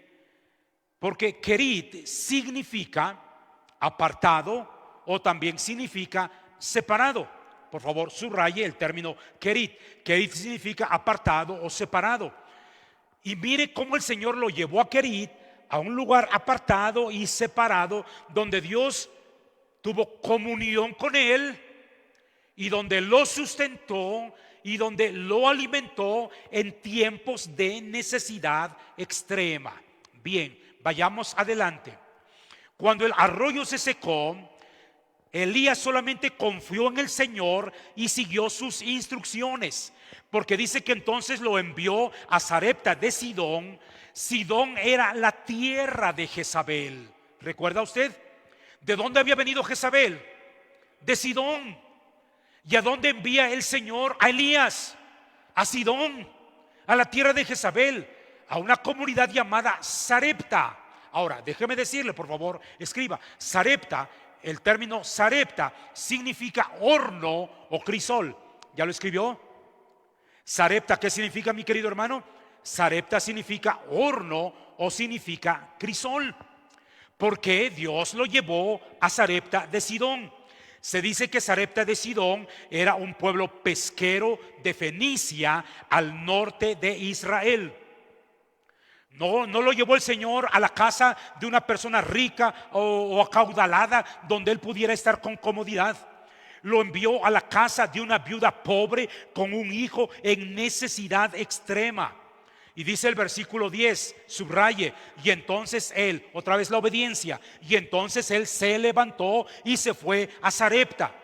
Porque Querit significa apartado o también significa separado. Por favor, subraye el término Querit. Querit significa apartado o separado. Y mire cómo el Señor lo llevó a Querit, a un lugar apartado y separado, donde Dios tuvo comunión con él y donde lo sustentó y donde lo alimentó en tiempos de necesidad extrema. Bien, vayamos adelante. Cuando el arroyo se secó, Elías solamente confió en el Señor y siguió sus instrucciones, porque dice que entonces lo envió a Sarepta de Sidón. Sidón era la tierra de Jezabel. ¿Recuerda usted? ¿De dónde había venido Jezabel? De Sidón. ¿Y a dónde envía el Señor a Elías? A Sidón, a la tierra de Jezabel, a una comunidad llamada Sarepta. Ahora, déjeme decirle, por favor, escriba, Sarepta. El término Sarepta significa horno o crisol. ¿Ya lo escribió? Sarepta, ¿qué significa, mi querido hermano? Sarepta significa horno o significa crisol. Porque Dios lo llevó a Sarepta de Sidón. Se dice que Sarepta de Sidón era un pueblo pesquero de Fenicia al norte de Israel. No lo llevó el Señor a la casa de una persona rica o acaudalada donde él pudiera estar con comodidad. Lo envió a la casa de una viuda pobre con un hijo en necesidad extrema. Y dice el versículo 10, subraye, y entonces él, otra vez la obediencia, y entonces él se levantó y se fue a Sarepta.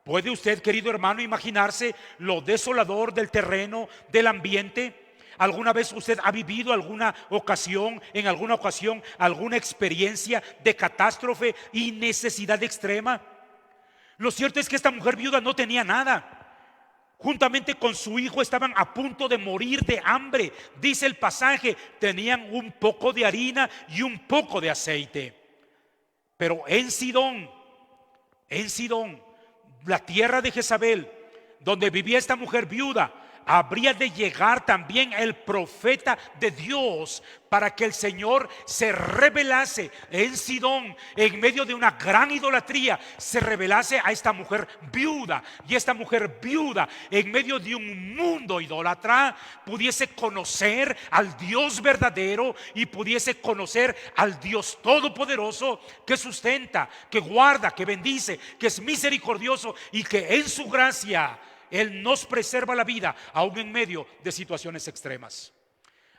¿Puede usted, querido hermano, imaginarse lo desolador del terreno, del ambiente? ¿Alguna vez usted ha vivido en alguna ocasión, alguna experiencia de catástrofe y necesidad extrema? Lo cierto es que esta mujer viuda no tenía nada. Juntamente con su hijo estaban a punto de morir de hambre. Dice el pasaje, tenían un poco de harina y un poco de aceite. Pero en Sidón, la tierra de Jezabel, donde vivía esta mujer viuda, habría de llegar también el profeta de Dios para que el Señor se revelase en Sidón, en medio de una gran idolatría, se revelase a esta mujer viuda. Y esta mujer viuda, en medio de un mundo idólatra, pudiese conocer al Dios verdadero y pudiese conocer al Dios todopoderoso que sustenta, que guarda, que bendice, que es misericordioso y que en su gracia Él nos preserva la vida aún en medio de situaciones extremas.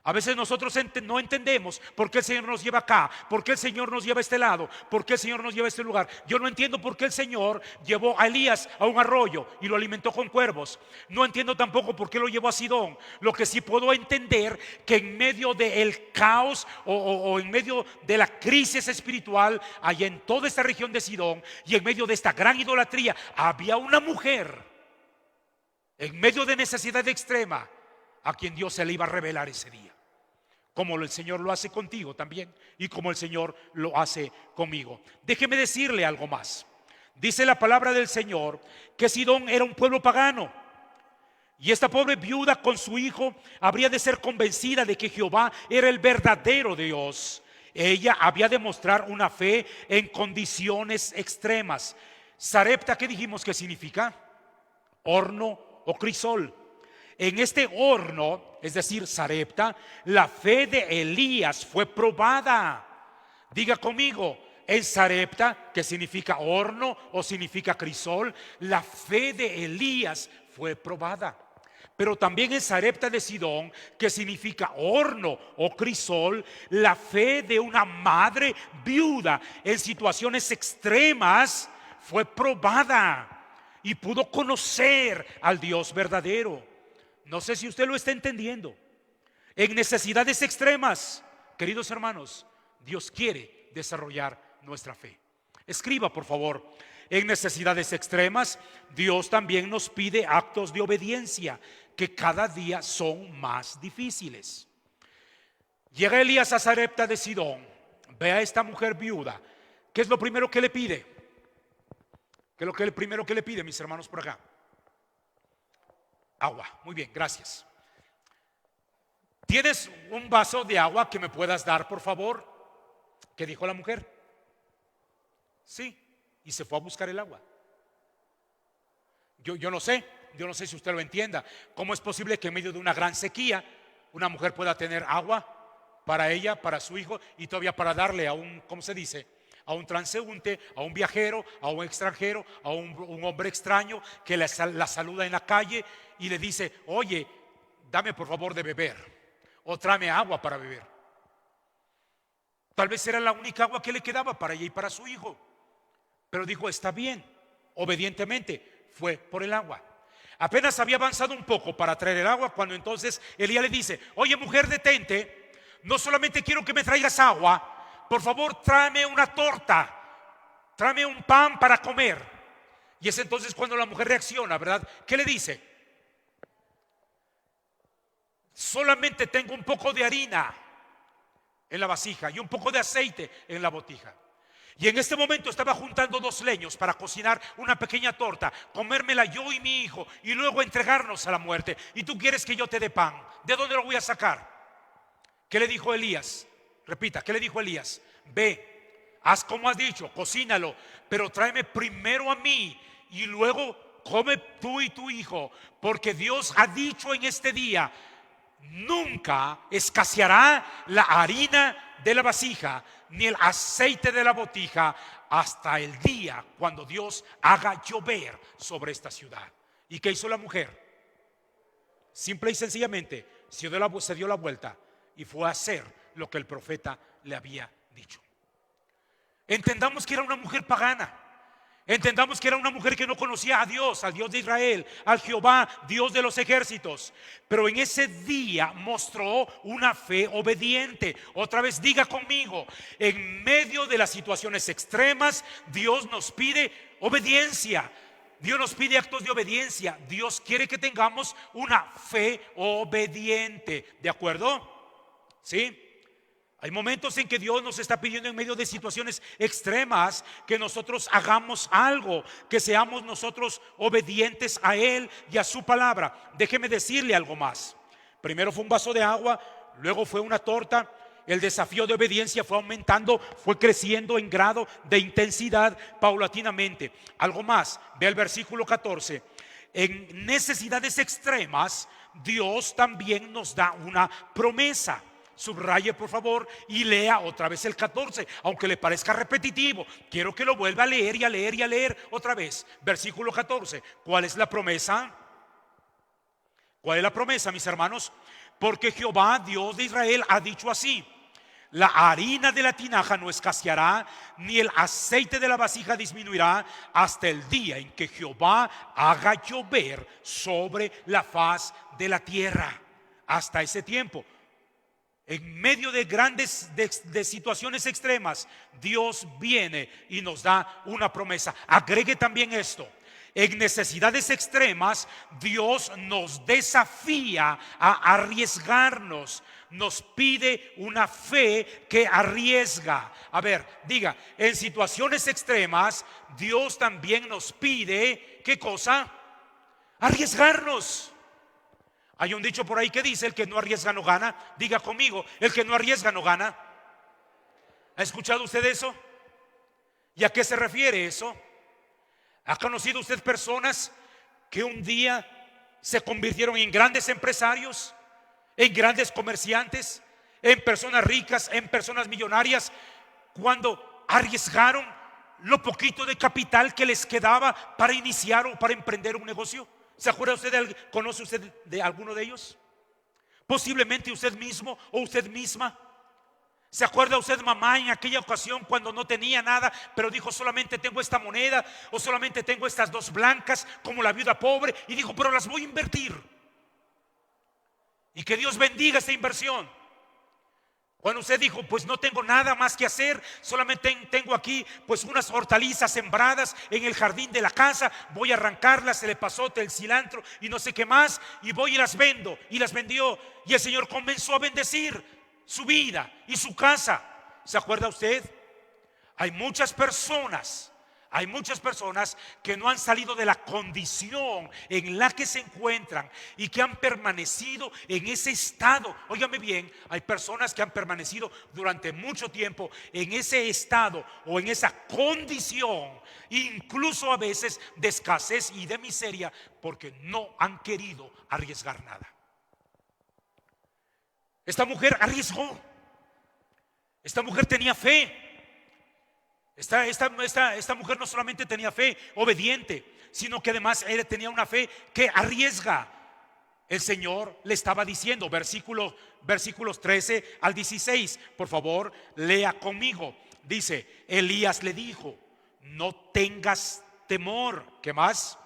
A veces nosotros no entendemos por qué el Señor nos lleva acá, por qué el Señor nos lleva a este lado, por qué el Señor nos lleva a este lugar. Yo no entiendo por qué el Señor llevó a Elías a un arroyo y lo alimentó con cuervos. No entiendo tampoco por qué lo llevó a Sidón. Lo que sí puedo entender, que en medio del caos o en medio de la crisis espiritual allá en toda esta región de Sidón y en medio de esta gran idolatría, había una mujer en medio de necesidad extrema a quien Dios se le iba a revelar ese día, como el Señor lo hace contigo también y como el Señor lo hace conmigo. Déjeme decirle algo más. Dice la palabra del Señor que Sidón era un pueblo pagano, y esta pobre viuda con su hijo habría de ser convencida de que Jehová era el verdadero Dios. Ella había de mostrar una fe en condiciones extremas. Sarepta, ¿qué dijimos que significa? Horno o crisol. En este horno, es decir, Sarepta, la fe de Elías fue probada. Diga conmigo, en Sarepta, que significa horno o significa crisol, la fe de Elías fue probada. Pero también en Sarepta de Sidón, que significa horno o crisol, la fe de una madre viuda en situaciones extremas fue probada y pudo conocer al Dios verdadero. No sé si usted lo está entendiendo. En necesidades extremas, queridos hermanos, Dios quiere desarrollar nuestra fe. Escriba, por favor. En necesidades extremas, Dios también nos pide actos de obediencia que cada día son más difíciles. Llega Elías a Sarepta de Sidón, ve a esta mujer viuda. ¿Qué es lo primero que le pide? ¿Qué es lo primero que le pide, mis hermanos por acá? Agua. Muy bien, gracias. ¿Tienes un vaso de agua que me puedas dar, por favor? ¿Qué dijo la mujer? Sí, y se fue a buscar el agua. Yo no sé si usted lo entienda. ¿Cómo es posible que en medio de una gran sequía una mujer pueda tener agua para ella, para su hijo y todavía para darle a un, ¿cómo se dice?, a un transeúnte, a un viajero, a un extranjero, a un hombre extraño que la saluda en la calle y le dice: oye, dame por favor de beber, o tráeme agua para beber? Tal vez era la única agua que le quedaba para ella y para su hijo, pero dijo: está bien. Obedientemente fue por el agua. Apenas había avanzado un poco para traer el agua, cuando entonces Elías le dice: oye, mujer, detente, no solamente quiero que me traigas agua, por favor tráeme una torta, tráeme un pan para comer. Y es entonces cuando la mujer reacciona, ¿verdad? ¿Qué le dice? Solamente tengo un poco de harina en la vasija y un poco de aceite en la botija. Y en este momento estaba juntando 2 leños para cocinar una pequeña torta, comérmela yo y mi hijo y luego entregarnos a la muerte. Y tú quieres que yo te dé pan. ¿De dónde lo voy a sacar? ¿Qué le dijo Elías? Repita, ¿qué le dijo Elías? Ve, haz como has dicho, cocínalo, pero tráeme primero a mí y luego come tú y tu hijo, porque Dios ha dicho en este día: nunca escaseará la harina de la vasija ni el aceite de la botija hasta el día cuando Dios haga llover sobre esta ciudad. ¿Y qué hizo la mujer? Simple y sencillamente se dio la vuelta y fue a hacer lo que el profeta le había dicho. Entendamos que era una mujer pagana, Entendamos que era una mujer que no conocía a Dios, al Dios de Israel, al Jehová, Dios de los ejércitos. Pero en ese día mostró una fe obediente. Otra vez diga conmigo, en medio de las situaciones extremas, Dios nos pide obediencia. Dios nos pide actos de obediencia. Dios quiere que tengamos una fe obediente. ¿De acuerdo? ¿Sí? Hay momentos en que Dios nos está pidiendo en medio de situaciones extremas que nosotros hagamos algo, que seamos nosotros obedientes a Él y a su palabra. Déjeme decirle algo más. Primero fue un vaso de agua, luego fue una torta. El desafío de obediencia fue aumentando, fue creciendo en grado de intensidad paulatinamente. Algo más, ve el versículo 14. En necesidades extremas, Dios también nos da una promesa. Subraye por favor y lea otra vez el 14, aunque le parezca repetitivo. Quiero que lo vuelva a leer y a leer y a leer otra vez. Versículo 14. ¿Cuál es la promesa? ¿Cuál es la promesa, mis hermanos? Porque Jehová, Dios de Israel, ha dicho así: la harina de la tinaja no escaseará, ni el aceite de la vasija disminuirá, hasta el día en que Jehová haga llover sobre la faz de la tierra. Hasta ese tiempo, en medio de grandes de situaciones extremas, Dios viene y nos da una promesa. Agregue también esto: en necesidades extremas, Dios nos desafía a arriesgarnos. Nos pide una fe que arriesga. A ver, diga, en situaciones extremas, Dios también nos pide, ¿qué cosa? Arriesgarnos. Hay un dicho por ahí que dice: el que no arriesga no gana. Diga conmigo, el que no arriesga no gana. ¿Ha escuchado usted eso? ¿Y a qué se refiere eso? ¿Ha conocido usted personas que un día se convirtieron en grandes empresarios, en grandes comerciantes, en personas ricas, en personas millonarias, cuando arriesgaron lo poquito de capital que les quedaba para iniciar o para emprender un negocio? ¿Se acuerda usted conoce usted de alguno de ellos? Posiblemente usted mismo o usted misma. ¿Se acuerda usted, mamá, en aquella ocasión cuando no tenía nada, pero dijo: solamente tengo esta moneda, o solamente tengo estas 2 blancas, como la viuda pobre, y dijo: pero las voy a invertir, y que Dios bendiga esta inversión? Cuando usted dijo: pues no tengo nada más que hacer, solamente tengo aquí pues unas hortalizas sembradas en el jardín de la casa, voy a arrancarlas, el epazote, el cilantro y no sé qué más, y voy y las vendo. Y las vendió, y el Señor comenzó a bendecir su vida y su casa. ¿Se acuerda usted? Hay muchas personas que no han salido de la condición en la que se encuentran y que han permanecido en ese estado. Óigame bien, hay personas que han permanecido durante mucho tiempo en ese estado o en esa condición, incluso a veces de escasez y de miseria, porque no han querido arriesgar nada. Esta mujer arriesgó. Esta mujer tenía fe. Esta mujer no solamente tenía fe obediente, sino que además ella tenía una fe que arriesga. El Señor le estaba diciendo, versículos 13 al 16, por favor, lea conmigo. Dice: Elías le dijo: no tengas temor. ¿Qué más?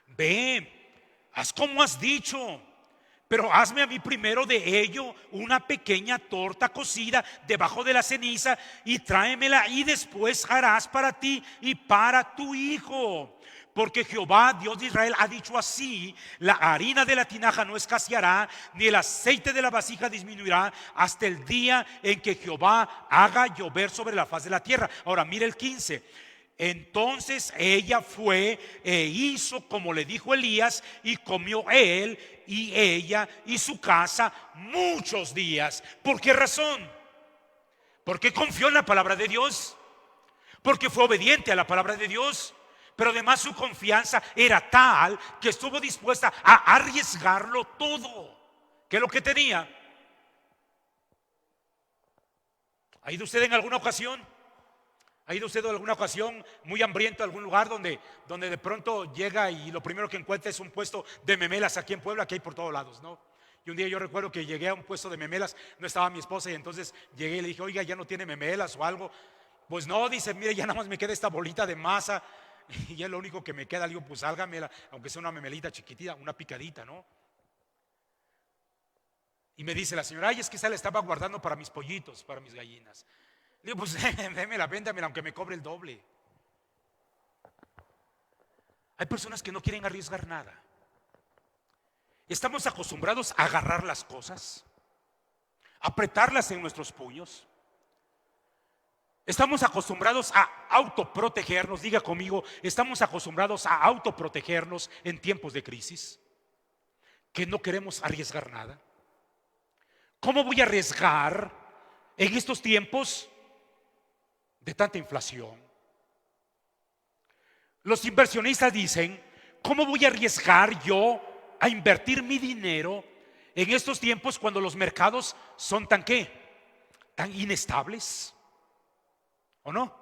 Ve, haz como has dicho, pero hazme a mí primero de ello una pequeña torta cocida debajo de la ceniza y tráemela, y después harás para ti y para tu hijo. Porque Jehová, Dios de Israel, ha dicho así: la harina de la tinaja no escaseará, ni el aceite de la vasija disminuirá, hasta el día en que Jehová haga llover sobre la faz de la tierra. Ahora mire el 15. Entonces ella fue e hizo como le dijo Elías, y comió él y ella y su casa muchos días. ¿Por qué razón? Porque confió en la palabra de Dios, porque fue obediente a la palabra de Dios, pero además su confianza era tal que estuvo dispuesta a arriesgarlo todo. ¿Qué es lo que tenía? ¿Ha ido usted en alguna ocasión? ¿Ha ido usted en alguna ocasión muy hambriento a algún lugar donde de pronto llega y lo primero que encuentra es un puesto de memelas aquí en Puebla, que hay por todos lados, ¿no? Y un día yo recuerdo que llegué a un puesto de memelas, no estaba mi esposa, y entonces llegué y le dije: oiga, ¿ya no tiene memelas o algo? Pues no, dice, mire, ya nada más me queda esta bolita de masa y es lo único que me queda. Le digo, pues hágamela, aunque sea una memelita chiquitita, una picadita, ¿no? Y me dice la señora, ay, es que esa la estaba guardando para mis pollitos, para mis gallinas. Le digo, pues démela, véndamela, aunque me cobre el doble. Hay personas que no quieren arriesgar nada. Estamos acostumbrados a agarrar las cosas, apretarlas en nuestros puños. Estamos acostumbrados a autoprotegernos. Diga conmigo, estamos acostumbrados a autoprotegernos en tiempos de crisis, que no queremos arriesgar nada. ¿Cómo voy a arriesgar en estos tiempos de tanta inflación? Los inversionistas dicen, ¿cómo voy a arriesgar yo a invertir mi dinero en estos tiempos cuando los mercados son tan inestables? ¿O no?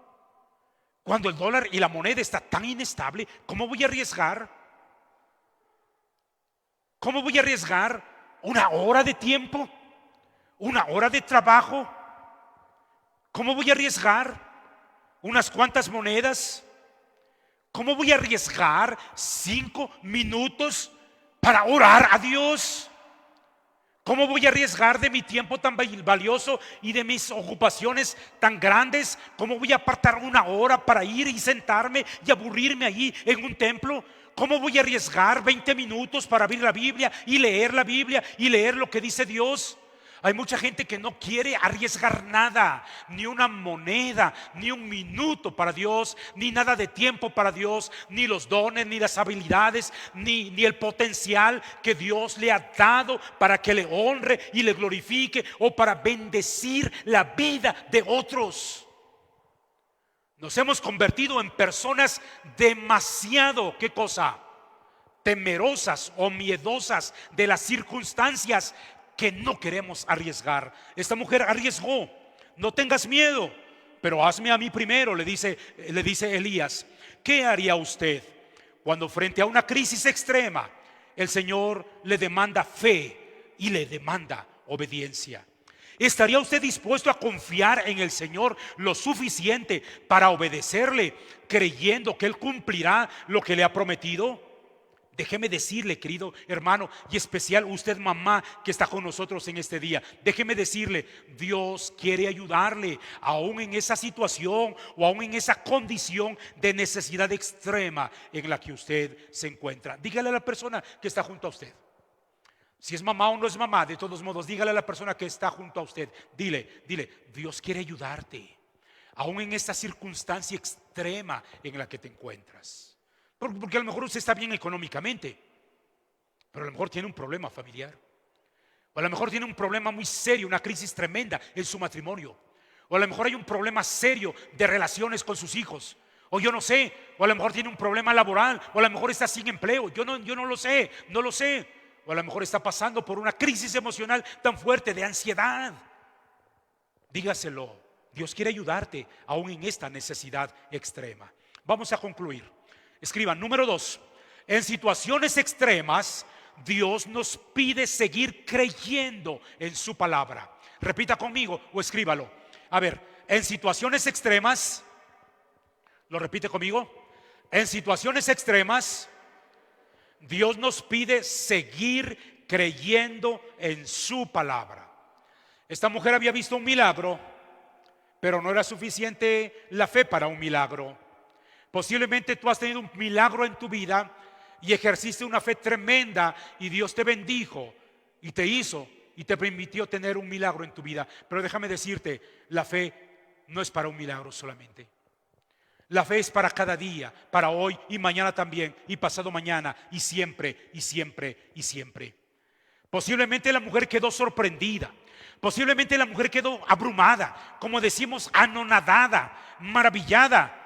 Cuando el dólar y la moneda está tan inestable, ¿cómo voy a arriesgar? ¿Cómo voy a arriesgar una hora de tiempo? ¿Una hora de trabajo? ¿Cómo voy a arriesgar unas cuantas monedas? ¿Cómo voy a arriesgar 5 minutos para orar a Dios? ¿Cómo voy a arriesgar de mi tiempo tan valioso y de mis ocupaciones tan grandes? ¿Cómo voy a apartar una hora para ir y sentarme y aburrirme allí en un templo? ¿Cómo voy a arriesgar 20 minutos para abrir la Biblia y leer la Biblia y leer lo que dice Dios? Hay mucha gente que no quiere arriesgar nada, ni una moneda, ni un minuto para Dios, ni nada de tiempo para Dios, ni los dones, ni las habilidades, ni el potencial que Dios le ha dado para que le honre y le glorifique o para bendecir la vida de otros. Nos hemos convertido en personas demasiado, ¿qué cosa? Temerosas o miedosas de las circunstancias que no queremos arriesgar. Esta mujer arriesgó. No tengas miedo, pero hazme a mí primero, le dice Elías. ¿Qué haría usted cuando frente a una crisis extrema el Señor le demanda fe y le demanda obediencia? ¿Estaría usted dispuesto a confiar en el Señor lo suficiente para obedecerle, creyendo que Él cumplirá lo que le ha prometido? Déjeme decirle, querido hermano, y especial usted mamá que está con nosotros en este día, déjeme decirle, Dios quiere ayudarle aún en esa situación o aún en esa condición de necesidad extrema en la que usted se encuentra. Dígale a la persona que está junto a usted, si es mamá o no es mamá, de todos modos, dígale a la persona que está junto a usted, dile, Dios quiere ayudarte aún en esta circunstancia extrema en la que te encuentras. Porque a lo mejor usted está bien económicamente, pero a lo mejor tiene un problema familiar, o a lo mejor tiene un problema muy serio, una crisis tremenda en su matrimonio, o a lo mejor hay un problema serio de relaciones con sus hijos, o yo no sé, o a lo mejor tiene un problema laboral, o a lo mejor está sin empleo, yo no lo sé, o a lo mejor está pasando por una crisis emocional tan fuerte de ansiedad. Dígaselo, Dios quiere ayudarte aún en esta necesidad extrema. Vamos a concluir. Escriban, número 2, en situaciones extremas Dios nos pide seguir creyendo en su palabra. Repita conmigo o escríbalo. A ver, en situaciones extremas, ¿lo repite conmigo? En situaciones extremas Dios nos pide seguir creyendo en su palabra. Esta mujer había visto un milagro, pero no era suficiente la fe para un milagro. Posiblemente tú has tenido un milagro en tu vida y ejerciste una fe tremenda y Dios te bendijo y te hizo y te permitió tener un milagro en tu vida. Pero déjame decirte, la fe no es para un milagro solamente. La fe es para cada día, para hoy y mañana también, y pasado mañana, y siempre, y siempre, y siempre. Posiblemente la mujer quedó sorprendida. Posiblemente la mujer quedó abrumada, como decimos, anonadada, maravillada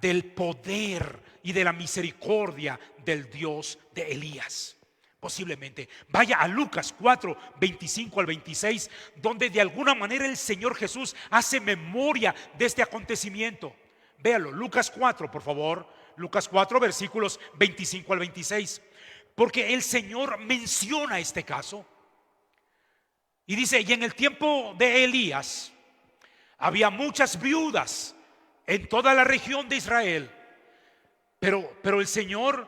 del poder y de la misericordia del Dios de Elías. Posiblemente. Vaya a Lucas 4, 25 al 26, donde de alguna manera el Señor Jesús hace memoria de este acontecimiento. Véalo, Lucas 4, por favor. Lucas 4, versículos 25 al 26. Porque el Señor menciona este caso. Y dice, y en el tiempo de Elías había muchas viudas en toda la región de Israel. Pero el Señor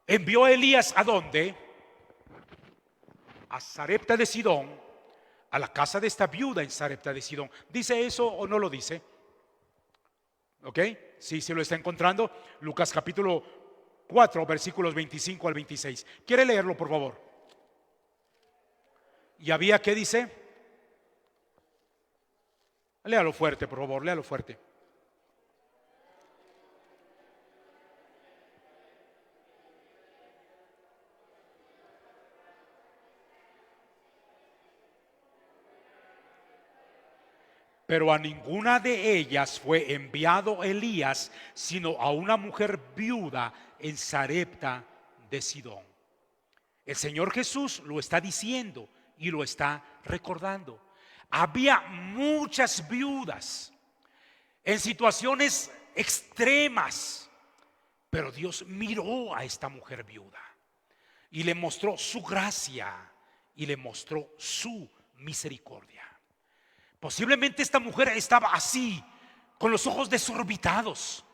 envió a Elías ¿a dónde? A Sarepta de Sidón, a la casa de esta viuda en Sarepta de Sidón. ¿Dice eso o no lo dice? ¿Ok? Sí, se lo está encontrando. Lucas capítulo 4, versículos 25 al 26. ¿Quiere leerlo, por favor? ¿Y había qué dice? Léalo fuerte, por favor, léalo fuerte. Pero a ninguna de ellas fue enviado Elías, sino a una mujer viuda en Sarepta de Sidón. El Señor Jesús lo está diciendo y lo está recordando. Había muchas viudas en situaciones extremas, pero Dios miró a esta mujer viuda y le mostró su gracia y le mostró su misericordia. Posiblemente esta mujer estaba así, con los ojos desorbitados.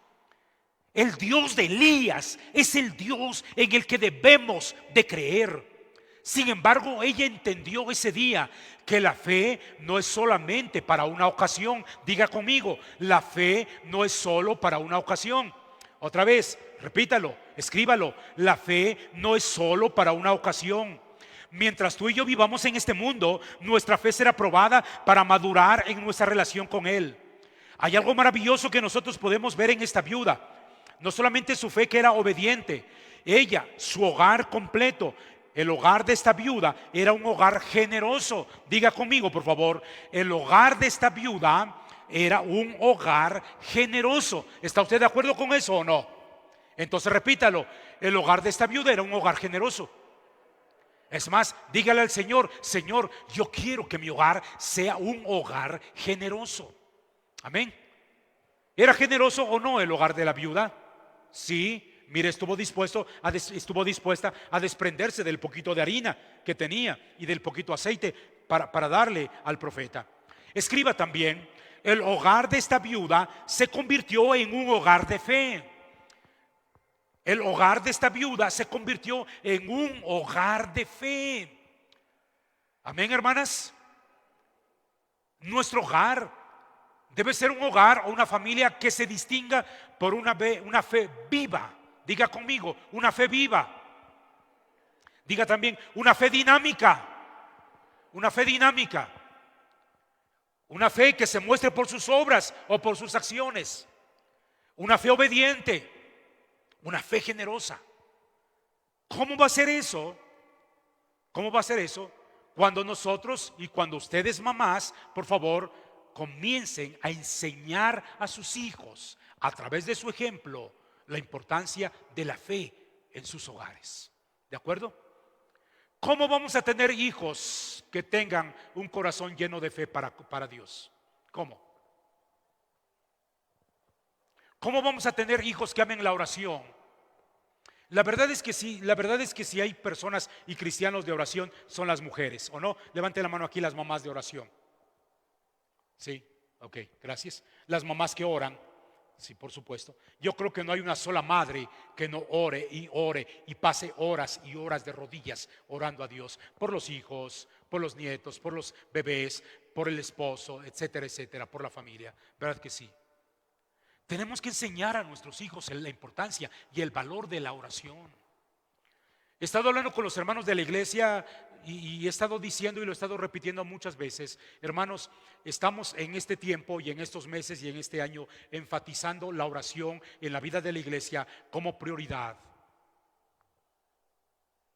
El Dios de Elías es el Dios en el que debemos de creer. Sin embargo, ella entendió ese día que la fe no es solamente para una ocasión. Diga conmigo, la fe no es solo para una ocasión. Otra vez, repítalo, escríbalo. La fe no es solo para una ocasión. Mientras tú y yo vivamos en este mundo, nuestra fe será probada para madurar en nuestra relación con Él. Hay algo maravilloso que nosotros podemos ver en esta viuda. No solamente su fe, que era obediente, ella, su hogar completo. El hogar de esta viuda era un hogar generoso. Diga conmigo, por favor, el hogar de esta viuda era un hogar generoso. ¿Está usted de acuerdo con eso o no? Entonces repítalo, el hogar de esta viuda era un hogar generoso. Es más, dígale al Señor: Señor, yo quiero que mi hogar sea un hogar generoso. Amén. ¿Era generoso o no el hogar de la viuda? Sí, mire, estuvo dispuesta a desprenderse del poquito de harina que tenía y del poquito aceite para darle al profeta. Escriba también: el hogar de esta viuda se convirtió en un hogar de fe. El hogar de esta viuda se convirtió en un hogar de fe. Amén, hermanas. Nuestro hogar debe ser un hogar o una familia que se distinga por una fe viva. Diga conmigo, una fe viva. Diga también, una fe dinámica. Una fe dinámica. Una fe que se muestre por sus obras o por sus acciones. Una fe obediente. Una fe generosa. ¿Cómo va a ser eso? ¿Cómo va a ser eso? Cuando nosotros y cuando ustedes, mamás, por favor, comiencen a enseñar a sus hijos a través de su ejemplo la importancia de la fe en sus hogares. ¿De acuerdo? ¿Cómo vamos a tener hijos que tengan un corazón lleno de fe para Dios? ¿Cómo? ¿Cómo vamos a tener hijos que amen la oración? La verdad es que si hay personas y cristianos de oración, son las mujeres, ¿o no? Levante la mano aquí las mamás de oración. Sí, ok, gracias. Las mamás que oran, sí, por supuesto. Yo creo que no hay una sola madre que no ore y pase horas y horas de rodillas orando a Dios por los hijos, por los nietos, por los bebés, por el esposo, etcétera, etcétera, por la familia. ¿Verdad que sí? Tenemos que enseñar a nuestros hijos la importancia y el valor de la oración. He estado hablando con los hermanos de la iglesia y he estado diciendo y lo he estado repitiendo muchas veces: hermanos, estamos en este tiempo y en estos meses y en este año enfatizando la oración en la vida de la iglesia como prioridad.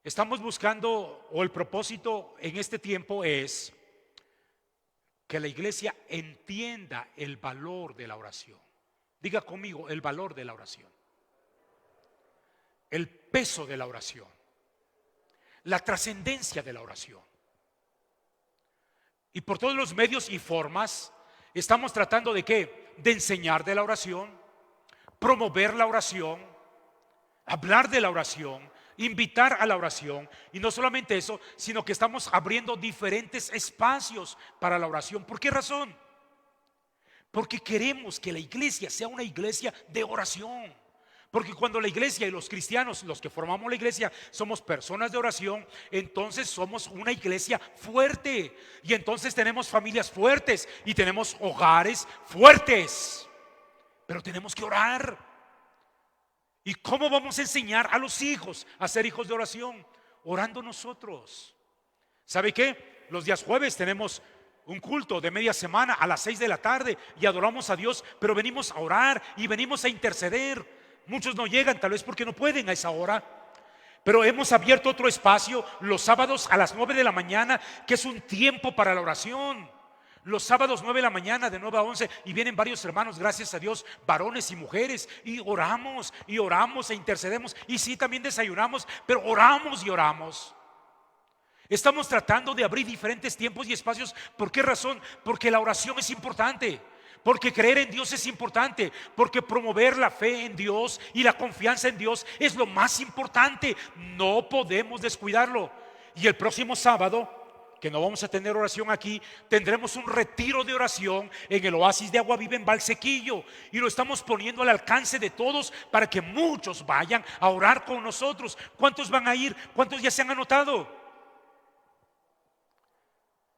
Estamos buscando, o el propósito en este tiempo es que la iglesia entienda el valor de la oración. Diga conmigo, el valor de la oración, el peso de la oración, la trascendencia de la oración. Y por todos los medios y formas estamos tratando de ¿qué? De enseñar de la oración, promover la oración, hablar de la oración, invitar a la oración. Y no solamente eso, sino que estamos abriendo diferentes espacios para la oración. ¿Por qué razón? Porque queremos que la iglesia sea una iglesia de oración. Porque cuando la iglesia y los cristianos, los que formamos la iglesia, somos personas de oración, entonces somos una iglesia fuerte. Y entonces tenemos familias fuertes y tenemos hogares fuertes. Pero tenemos que orar. ¿Y cómo vamos a enseñar a los hijos a ser hijos de oración? Orando nosotros. ¿Sabe qué? Los días jueves tenemos un culto de media semana a las 6 de la tarde y adoramos a Dios, pero venimos a orar y venimos a interceder. Muchos no llegan, tal vez porque no pueden a esa hora, pero hemos abierto otro espacio los sábados a las 9 de la mañana, que es un tiempo para la oración. Los sábados 9 de la mañana, de 9 a 11, y vienen varios hermanos, gracias a Dios, varones y mujeres, y oramos e intercedemos, y sí, también desayunamos, pero oramos y oramos. Estamos tratando de abrir diferentes tiempos y espacios. ¿Por qué razón? Porque la oración es importante, porque creer en Dios es importante, porque promover la fe en Dios y la confianza en Dios es lo más importante. No podemos descuidarlo. Y el próximo sábado, que no vamos a tener oración aquí, tendremos un retiro de oración en el Oasis de Agua Viva en Valsequillo, y lo estamos poniendo al alcance de todos para que muchos vayan a orar con nosotros. ¿Cuántos van a ir? ¿Cuántos ya se han anotado?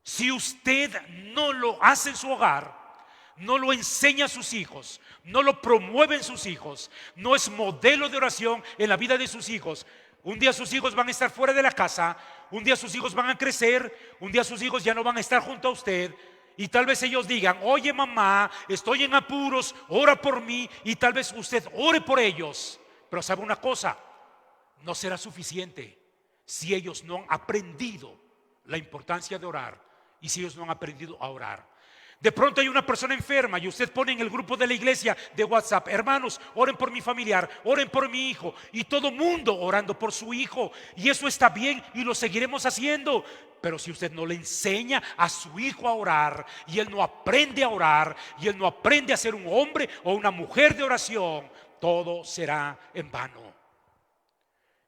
Si usted no lo hace en su hogar, no lo enseña a sus hijos, no lo promueve en sus hijos, no es modelo de oración en la vida de sus hijos, un día sus hijos van a estar fuera de la casa, un día sus hijos van a crecer, un día sus hijos ya no van a estar junto a usted, y tal vez ellos digan: oye mamá, estoy en apuros, ora por mí, y tal vez usted ore por ellos. Pero sabe una cosa, no será suficiente si ellos no han aprendido la importancia de orar y si ellos no han aprendido a orar. De pronto hay una persona enferma y usted pone en el grupo de la iglesia de WhatsApp: hermanos, oren por mi familiar, oren por mi hijo, y todo mundo orando por su hijo, y eso está bien y lo seguiremos haciendo. Pero si usted no le enseña a su hijo a orar, y él no aprende a orar, y él no aprende a ser un hombre o una mujer de oración, todo será en vano.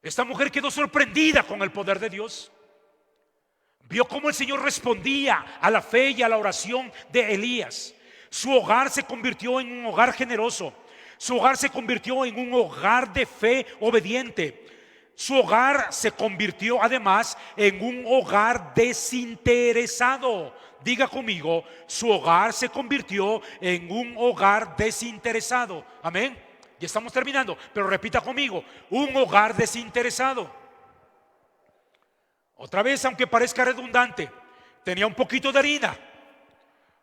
Esta mujer quedó sorprendida con el poder de Dios. Vio cómo el Señor respondía a la fe y a la oración de Elías. Su hogar se convirtió en un hogar generoso. Su hogar se convirtió en un hogar de fe obediente. Su hogar se convirtió además en un hogar desinteresado. Diga conmigo: su hogar se convirtió en un hogar desinteresado. Amén. Ya estamos terminando, pero repita conmigo: un hogar desinteresado. Otra vez, aunque parezca redundante, tenía un poquito de harina,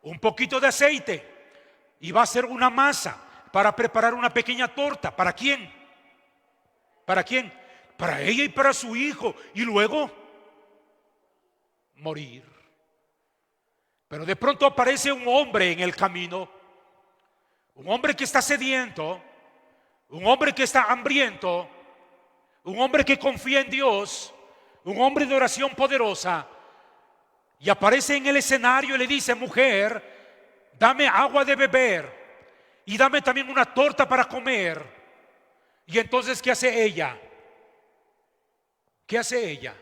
un poquito de aceite, iba a hacer una masa para preparar una pequeña torta. ¿Para quién? ¿Para quién? Para ella y para su hijo, y luego morir. Pero de pronto aparece un hombre en el camino, un hombre que está sediento, un hombre que está hambriento, un hombre que confía en Dios, un hombre de oración poderosa, y aparece en el escenario y le dice: mujer, dame agua de beber y dame también una torta para comer. Y entonces, ¿qué hace ella? ¿Qué hace ella?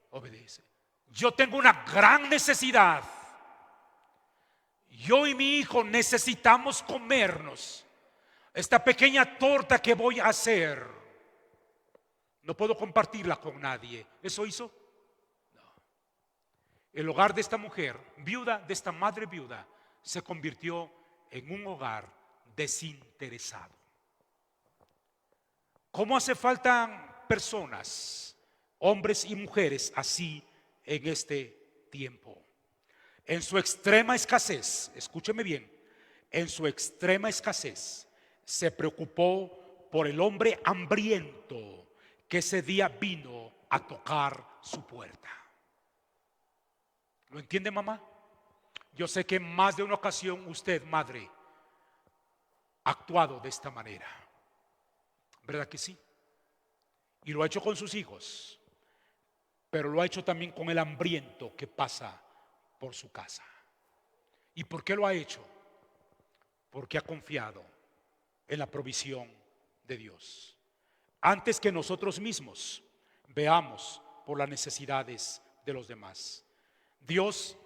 Obedece. Yo tengo una gran necesidad. Yo y mi hijo necesitamos comernos esta pequeña torta que voy a hacer. No puedo compartirla con nadie. ¿Eso hizo? No. El hogar de esta mujer viuda, de esta madre viuda, se convirtió en un hogar desinteresado. ¿Cómo hace falta personas, hombres y mujeres así en este tiempo? En su extrema escasez, escúcheme bien, en su extrema escasez se preocupó por el hombre hambriento que ese día vino a tocar su puerta. ¿Lo entiende, mamá? Yo sé que en más de una ocasión usted, madre, ha actuado de esta manera, ¿verdad que sí? Y lo ha hecho con sus hijos, pero lo ha hecho también con el hambriento que pasa por su casa. ¿Y por qué lo ha hecho? Porque ha confiado en la provisión de Dios, antes que nosotros mismos veamos por las necesidades de los demás. Dios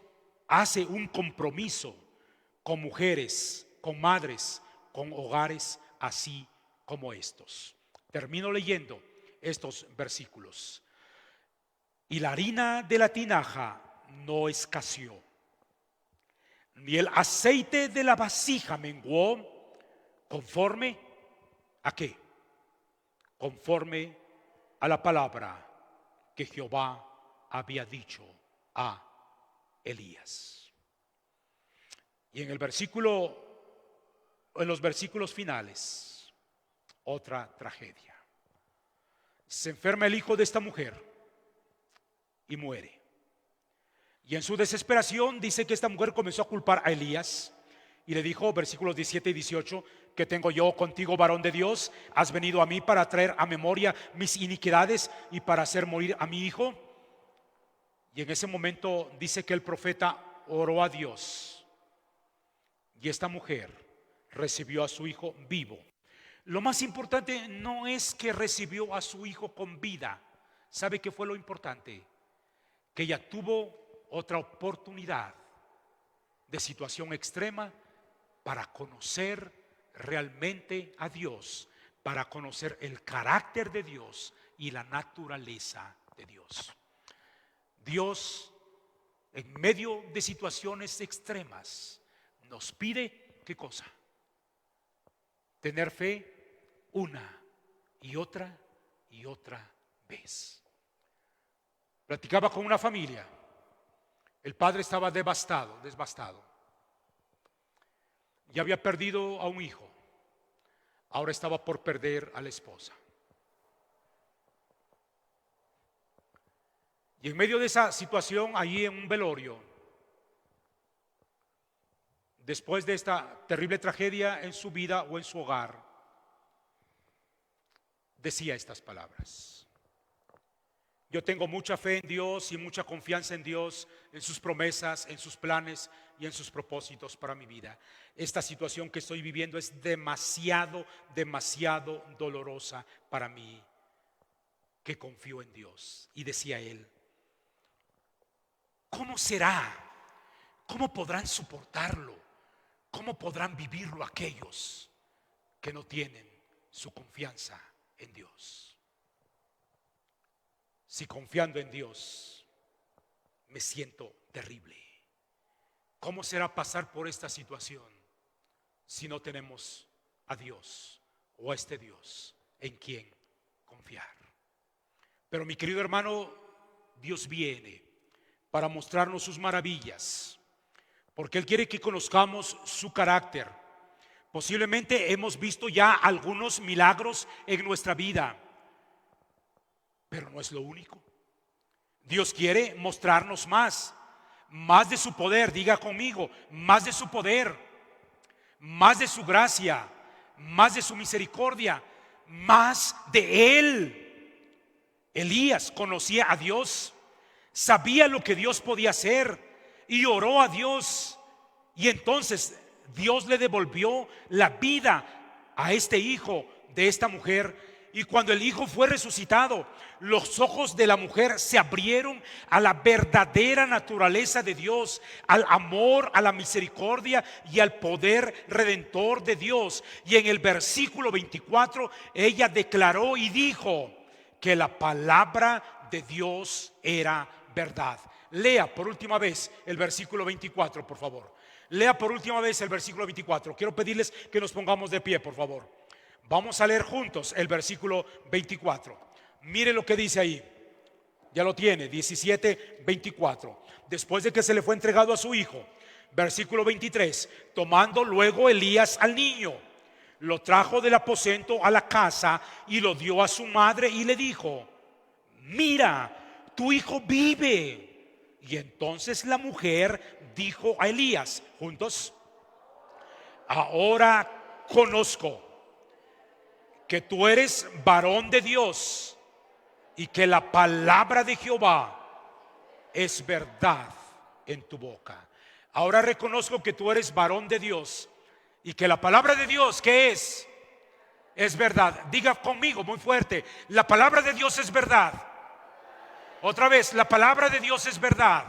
hace un compromiso con mujeres, con madres, con hogares así como estos. Termino leyendo estos versículos. Y la harina de la tinaja no escaseó, ni el aceite de la vasija menguó, conforme ¿a qué? Conforme a la palabra que Jehová había dicho a Elías. Y en los versículos finales, otra tragedia. Se enferma el hijo de esta mujer y muere. Y en su desesperación dice que esta mujer comenzó a culpar a Elías y le dijo, versículos 17 y 18, ¿qué tengo yo contigo, varón de Dios? ¿Has venido a mí para traer a memoria mis iniquidades y para hacer morir a mi hijo? Y en ese momento dice que el profeta oró a Dios y esta mujer recibió a su hijo vivo. Lo más importante no es que recibió a su hijo con vida. ¿Sabe qué fue lo importante? Que ella tuvo otra oportunidad de situación extrema para conocer realmente a Dios, para conocer el carácter de Dios y la naturaleza de Dios. Dios, en medio de situaciones extremas, nos pide ¿qué cosa? Tener fe una y otra vez. Platicaba con una familia. El padre estaba devastado. Ya había perdido a un hijo. Ahora estaba por perder a la esposa. Y en medio de esa situación, allí en un velorio, después de esta terrible tragedia en su vida o en su hogar, decía estas palabras: yo tengo mucha fe en Dios y mucha confianza en Dios, en sus promesas, en sus planes y en sus propósitos para mi vida. Esta situación que estoy viviendo es demasiado dolorosa para mí, que confío en Dios. Y decía él, ¿cómo será? ¿Cómo podrán soportarlo? ¿Cómo podrán vivirlo aquellos que no tienen su confianza en Dios? Si confiando en Dios me siento terrible, ¿cómo será pasar por esta situación si no tenemos a Dios o a este Dios en quien confiar? Pero mi querido hermano, Dios viene para mostrarnos sus maravillas, porque Él quiere que conozcamos su carácter. Posiblemente hemos visto ya algunos milagros en nuestra vida, pero no es lo único. Dios quiere mostrarnos más de su poder. Diga conmigo, más de su poder, más de su gracia, más de su misericordia, más de Él. Elías conocía a Dios, sabía lo que Dios podía hacer y oró a Dios, y entonces Dios le devolvió la vida a este hijo de esta mujer. Y cuando el hijo fue resucitado, los ojos de la mujer se abrieron a la verdadera naturaleza de Dios, al amor, a la misericordia y al poder redentor de Dios. Y en el versículo 24 ella declaró y dijo que la palabra de Dios era verdad. Lea por última vez el versículo 24, por favor. Lea por última vez el versículo 24. Quiero pedirles que nos pongamos de pie, por favor. Vamos a leer juntos el versículo 24. Mire lo que dice ahí. Ya lo tiene, 17:24. Después de que se le fue entregado a su hijo. Versículo 23. Tomando luego Elías al niño, lo trajo del aposento a la casa y lo dio a su madre y le dijo: mira, tu hijo vive. Y entonces la mujer dijo a Elías, juntos: ahora conozco que tú eres varón de Dios y que la palabra de Jehová es verdad en tu boca. Ahora reconozco que tú eres varón de Dios y que la palabra de Dios, ¿qué es? Es verdad. Diga conmigo muy fuerte: la palabra de Dios es verdad. Otra vez, la palabra de Dios es verdad.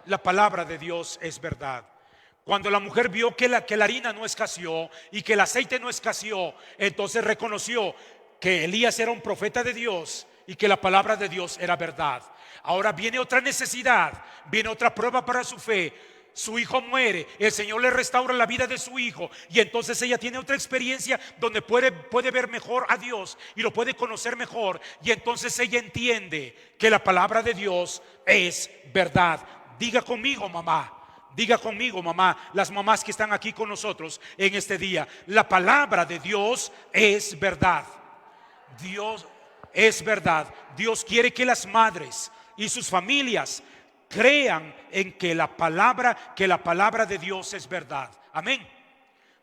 La palabra de Dios es verdad. Cuando la mujer vio que la harina no escaseó y que el aceite no escaseó, entonces reconoció que Elías era un profeta de Dios y que la palabra de Dios era verdad. Ahora viene otra necesidad, viene otra prueba para su fe. Su hijo muere, el Señor le restaura la vida de su hijo, y entonces ella tiene otra experiencia donde puede ver mejor a Dios y lo puede conocer mejor, y entonces ella entiende que la palabra de Dios es verdad. Diga conmigo, mamá. Diga conmigo, mamá, las mamás que están aquí con nosotros en este día: la palabra de Dios es verdad. Dios es verdad. Dios quiere que las madres y sus familias crean en que la palabra de Dios es verdad. Amén.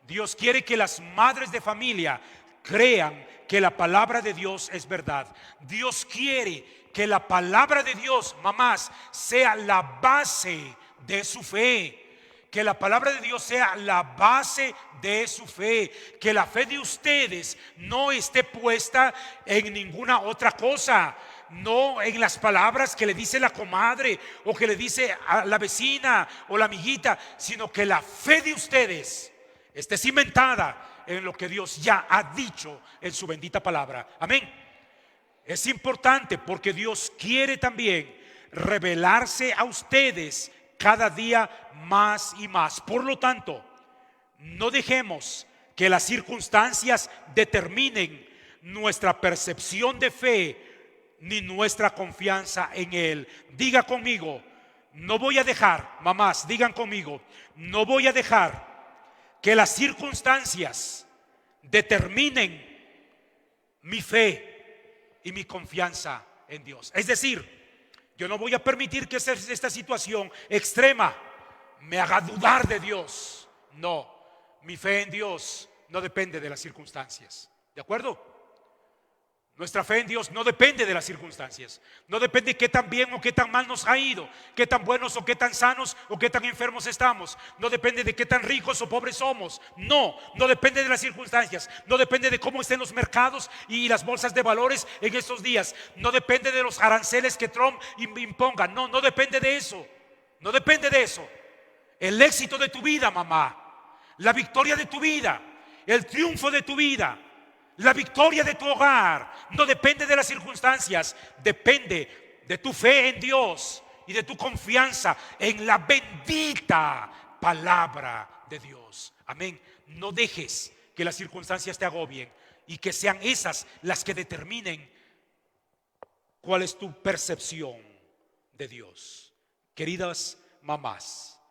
Dios quiere que las madres de familia crean que la palabra de Dios es verdad. Dios quiere que la palabra de Dios, mamás, sea la base de su fe. Que la palabra de Dios sea la base de su fe. Que la fe de ustedes no esté puesta en ninguna otra cosa. No en las palabras que le dice la comadre o que le dice a la vecina o la amiguita, sino que la fe de ustedes esté cimentada en lo que Dios ya ha dicho en su bendita palabra. Amén. Es importante porque Dios quiere también revelarse a ustedes cada día más y más. Por lo tanto, no dejemos que las circunstancias determinen nuestra percepción de fe ni nuestra confianza en Él. Diga conmigo: no voy a dejar, mamás, digan conmigo, no voy a dejar que las circunstancias determinen mi fe y mi confianza en Dios. Es decir, yo no voy a permitir que esta situación extrema me haga dudar de Dios. No, mi fe en Dios no depende de las circunstancias. ¿De acuerdo? Nuestra fe en Dios no depende de las circunstancias. No depende de qué tan bien o qué tan mal nos ha ido, qué tan buenos o qué tan sanos o qué tan enfermos estamos. No depende de qué tan ricos o pobres somos. No depende de las circunstancias. No depende de cómo estén los mercados y las bolsas de valores en estos días. No depende de los aranceles que Trump imponga. No depende de eso. No depende de eso. El éxito de tu vida, mamá, la victoria de tu vida, el triunfo de tu vida, la victoria de tu hogar, no depende de las circunstancias, depende de tu fe en Dios y de tu confianza en la bendita palabra de Dios. Amén. No dejes que las circunstancias te agobien y que sean esas las que determinen cuál es tu percepción de Dios. Queridas mamás,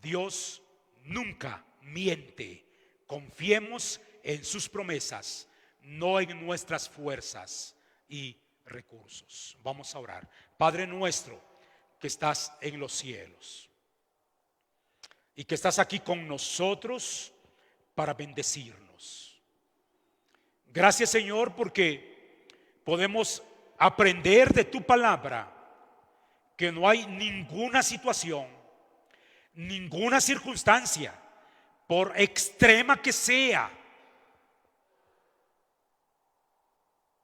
Dios nunca miente. Confiemos en sus promesas, no en nuestras fuerzas y recursos. Vamos a orar. Padre nuestro que estás en los cielos y que estás aquí con nosotros para bendecirnos. Gracias, Señor, porque podemos aprender de tu palabra que no hay ninguna situación, ninguna circunstancia, por extrema que sea,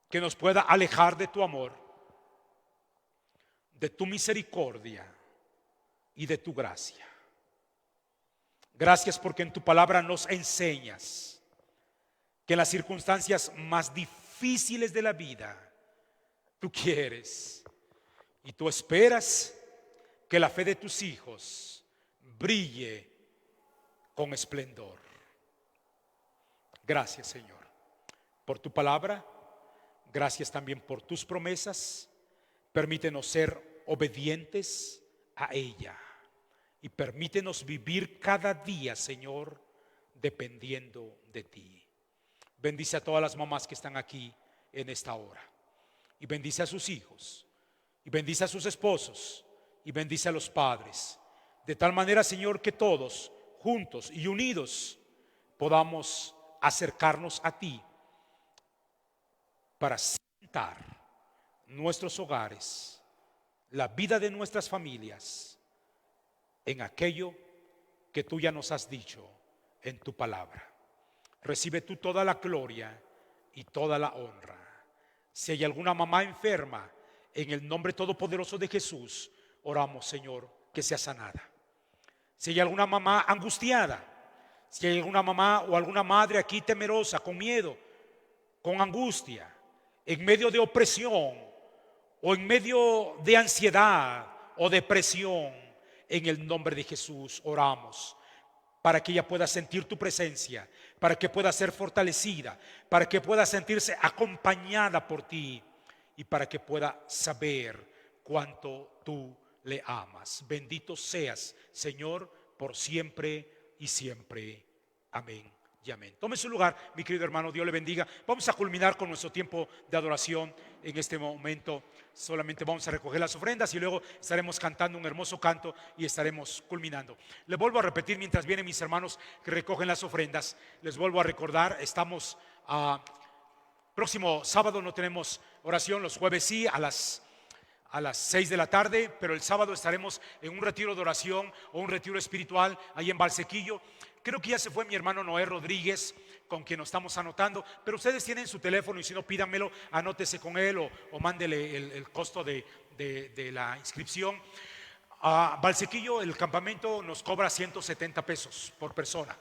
que nos pueda alejar de tu amor, de tu misericordia y de tu gracia. Gracias porque en tu palabra nos enseñas que en las circunstancias más difíciles de la vida tú quieres y tú esperas que la fe de tus hijos brille con esplendor. Gracias, Señor, por tu palabra. Gracias también por tus promesas. Permítenos ser obedientes a ella y permítenos vivir cada día, Señor, dependiendo de ti. Bendice a todas las mamás que están aquí en esta hora, y bendice a sus hijos, y bendice a sus esposos, y bendice a los padres, de tal manera, Señor, que todos juntos y unidos podamos acercarnos a ti para cimentar nuestros hogares, la vida de nuestras familias en aquello que tú ya nos has dicho en tu palabra. Recibe tú toda la gloria y toda la honra. Si hay alguna mamá enferma, en el nombre todopoderoso de Jesús, oramos, Señor, que sea sanada. Si hay alguna mamá angustiada, si hay alguna mamá o alguna madre aquí temerosa, con miedo, con angustia, en medio de opresión o en medio de ansiedad o depresión, en el nombre de Jesús oramos para que ella pueda sentir tu presencia, para que pueda ser fortalecida, para que pueda sentirse acompañada por ti y para que pueda saber cuánto tú le amas. Bendito seas, Señor, por siempre y siempre. Amén y amén. Tome su lugar, mi querido hermano, Dios le bendiga. Vamos a culminar con nuestro tiempo de adoración en este momento. Solamente vamos a recoger las ofrendas y luego estaremos cantando un hermoso canto y estaremos culminando. Les vuelvo a repetir mientras vienen mis hermanos que recogen las ofrendas. Les vuelvo a recordar, estamos próximo sábado no tenemos oración, los jueves sí, a las 6 de la tarde, pero el sábado estaremos en un retiro de oración o un retiro espiritual ahí en Valsequillo. Creo que ya se fue mi hermano Noé Rodríguez, con quien nos estamos anotando, pero ustedes tienen su teléfono y si no, pídanmelo, anótese con él o mándele el costo de la inscripción. A Valsequillo el campamento nos cobra 170 pesos por persona.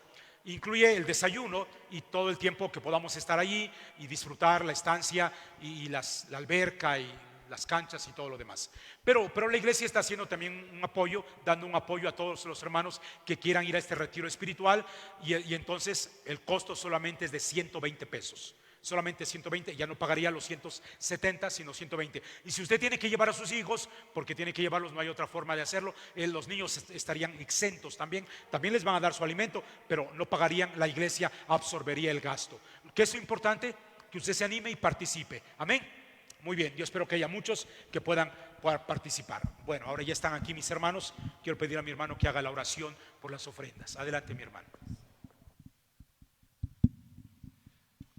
Incluye el desayuno y todo el tiempo que podamos estar allí y disfrutar la estancia y la alberca y las canchas y todo lo demás. Pero la iglesia está haciendo también un apoyo, dando un apoyo a todos los hermanos que quieran ir a este retiro espiritual y entonces el costo solamente es de 120 pesos. Solamente 120, ya no pagaría los 170, sino 120. Y si usted tiene que llevar a sus hijos, porque tiene que llevarlos, no hay otra forma de hacerlo, los niños estarían exentos también les van a dar su alimento, pero no pagarían, la iglesia absorbería el gasto. ¿Qué es lo importante? Que usted se anime y participe. Amén. Muy bien, yo espero que haya muchos que puedan participar. Bueno, ahora ya están aquí mis hermanos. Quiero pedir a mi hermano que haga la oración por las ofrendas. Adelante, mi hermano.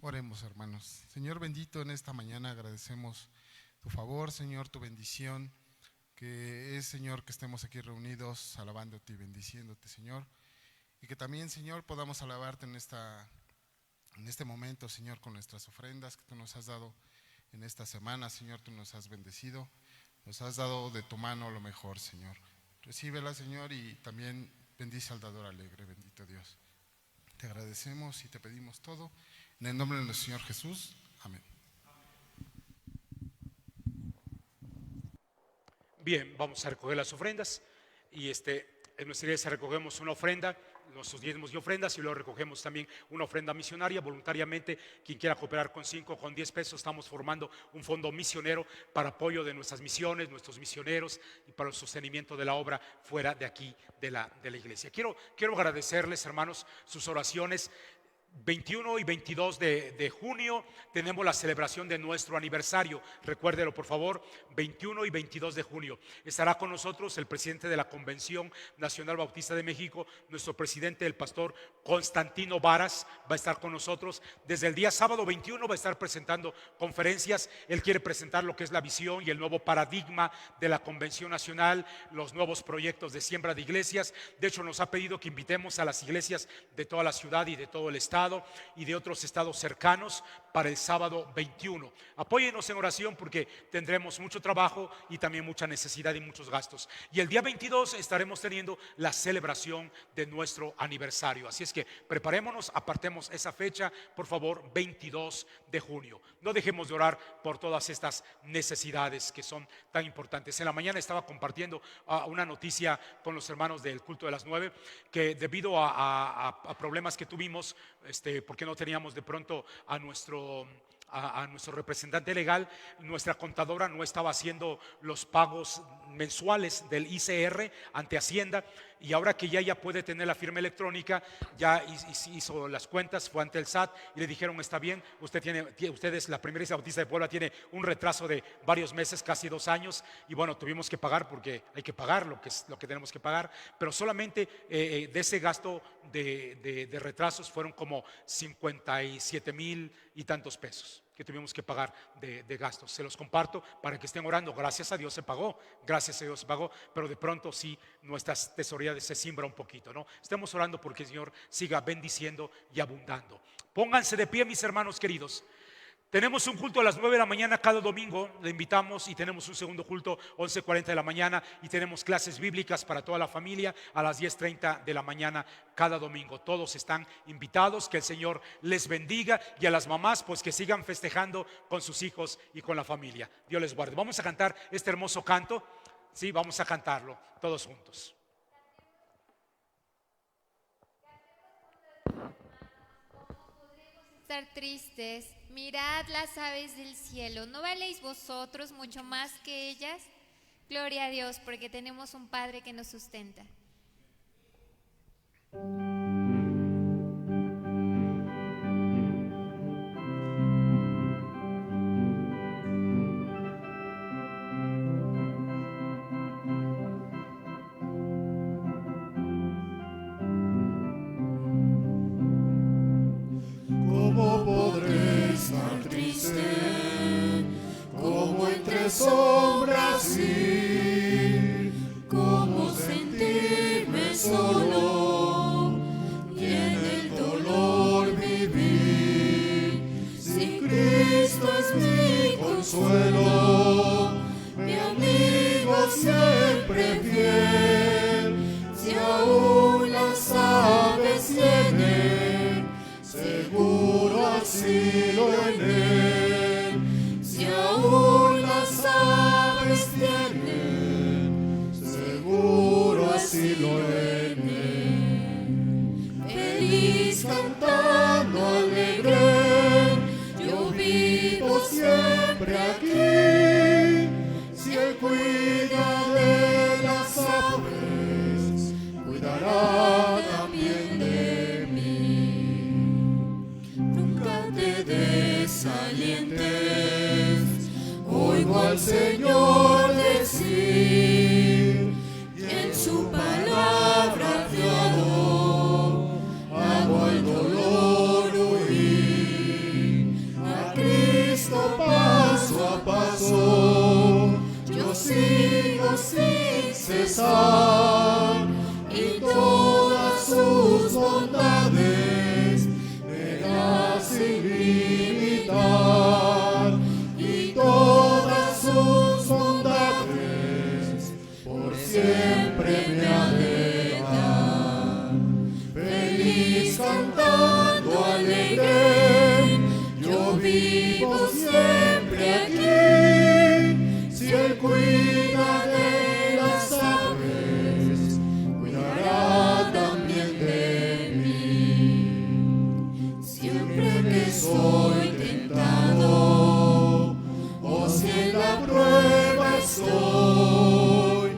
Oremos, hermanos. Señor bendito, en esta mañana agradecemos tu favor, Señor, tu bendición, que es, Señor, que estemos aquí reunidos alabándote y bendiciéndote, Señor, y que también, Señor, podamos alabarte en este momento, Señor, con nuestras ofrendas que tú nos has dado en esta semana. Señor, tú nos has bendecido, nos has dado de tu mano lo mejor, Señor. Recíbela, Señor, y también bendice al dador alegre, bendito Dios. Te agradecemos y te pedimos todo en el nombre de nuestro Señor Jesús. Amén. Bien, vamos a recoger las ofrendas y en nuestra iglesia recogemos una ofrenda, nuestros diezmos y ofrendas, y luego recogemos también una ofrenda misionaria voluntariamente. Quien quiera cooperar con 5 o con 10 pesos, estamos formando un fondo misionero para apoyo de nuestras misiones, nuestros misioneros y para el sostenimiento de la obra fuera de aquí de la iglesia. Quiero agradecerles, hermanos, sus oraciones. 21 y 22 de junio tenemos la celebración de nuestro aniversario. Recuérdelo, por favor, 21 y 22 de junio. Estará con nosotros el presidente de la Convención Nacional Bautista de México, nuestro presidente, el pastor Constantino Varas, va a estar con nosotros. Desde el día sábado 21 va a estar presentando conferencias. Él quiere presentar lo que es la visión y el nuevo paradigma de la Convención Nacional, los nuevos proyectos de siembra de iglesias. De hecho, nos ha pedido que invitemos a las iglesias de toda la ciudad y de todo el estado y de otros estados cercanos para el sábado 21. Apóyenos en oración porque tendremos mucho trabajo y también mucha necesidad y muchos gastos. Y el día 22 estaremos teniendo la celebración de nuestro aniversario. Así es que preparémonos, apartemos esa fecha, por favor, 22 de junio. No dejemos de orar por todas estas necesidades que son tan importantes. En la mañana estaba compartiendo una noticia con los hermanos del culto de las 9, que debido a problemas que tuvimos, porque no teníamos de pronto a nuestro representante legal, nuestra contadora no estaba haciendo los pagos mensuales del ICR ante Hacienda, y ahora que ya ella puede tener la firma electrónica, ya hizo las cuentas, fue ante el SAT y le dijeron: está bien, usted es la Primera Iglesia Bautista de Puebla, tiene un retraso de varios meses, casi 2 años, y bueno, tuvimos que pagar porque hay que pagar lo que tenemos que pagar, pero solamente de ese gasto de retrasos fueron como 57,000 y tantos pesos que tuvimos que pagar de gastos. Se los comparto para que estén orando. Gracias a Dios se pagó, pero de pronto sí nuestras tesorerías se simbra un poquito, ¿no? Estemos orando porque el Señor siga bendiciendo y abundando. Pónganse de pie, mis hermanos queridos. Tenemos un culto a las 9 de la mañana cada domingo, le invitamos, y tenemos un segundo culto 11:40 de la mañana, y tenemos clases bíblicas para toda la familia a las 10:30 de la mañana cada domingo. Todos están invitados, que el Señor les bendiga, y a las mamás pues que sigan festejando con sus hijos y con la familia. Dios les guarde. Vamos a cantar este hermoso canto, sí, vamos a cantarlo todos juntos. Estar tristes, mirad las aves del cielo, ¿no valéis vosotros mucho más que ellas? Gloria a Dios, porque tenemos un Padre que nos sustenta. ¿Cómo podré estar triste? ¿Cómo entre sombras ir? ¿Cómo sentirme solo y en el dolor vivir? Si Cristo es mi consuelo, mi amigo siempre fiel, si aún las aves tienen seguro asilo en él, si aún las aves tienen seguro asilo en él. Feliz cantando alegre, yo vivo siempre aquí, si él cuida de las aves, cuidará también de mí. Nunca te desalientes, oigo al Señor decir, y en su palabra fiado hago el dolor huir. A Cristo paso a paso yo sigo sin cesar, y todas sus bondades me das sin limitar, y todas sus bondades por siempre me ha de dar. Feliz cantando alegre, yo vivo siempre aquí, si él cuida de las aves, cuidará también de mí. Siempre que soy tentado, o si en la prueba estoy,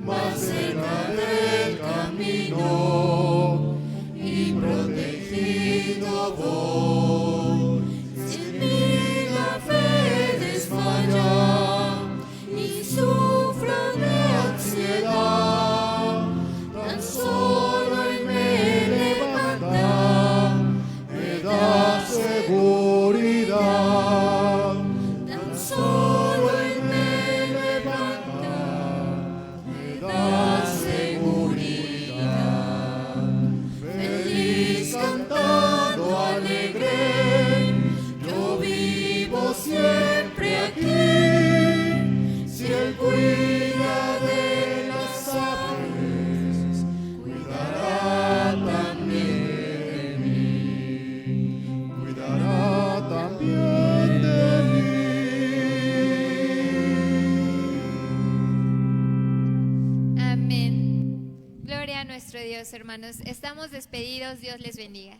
más cerca del camino y protegido voy. Si en mí la fe desmaya y sufro de ansiedad, tan solo él me levanta, me da seguridad. Tan solo él me levanta, me da seguridad. Feliz cantando alegre, yo vivo siempre aquí, si él cuida de las aves, cuidará también de mí, cuidará también de mí. Amén. Gloria a nuestro Dios, hermanos. Estamos despedidos. Dios les bendiga.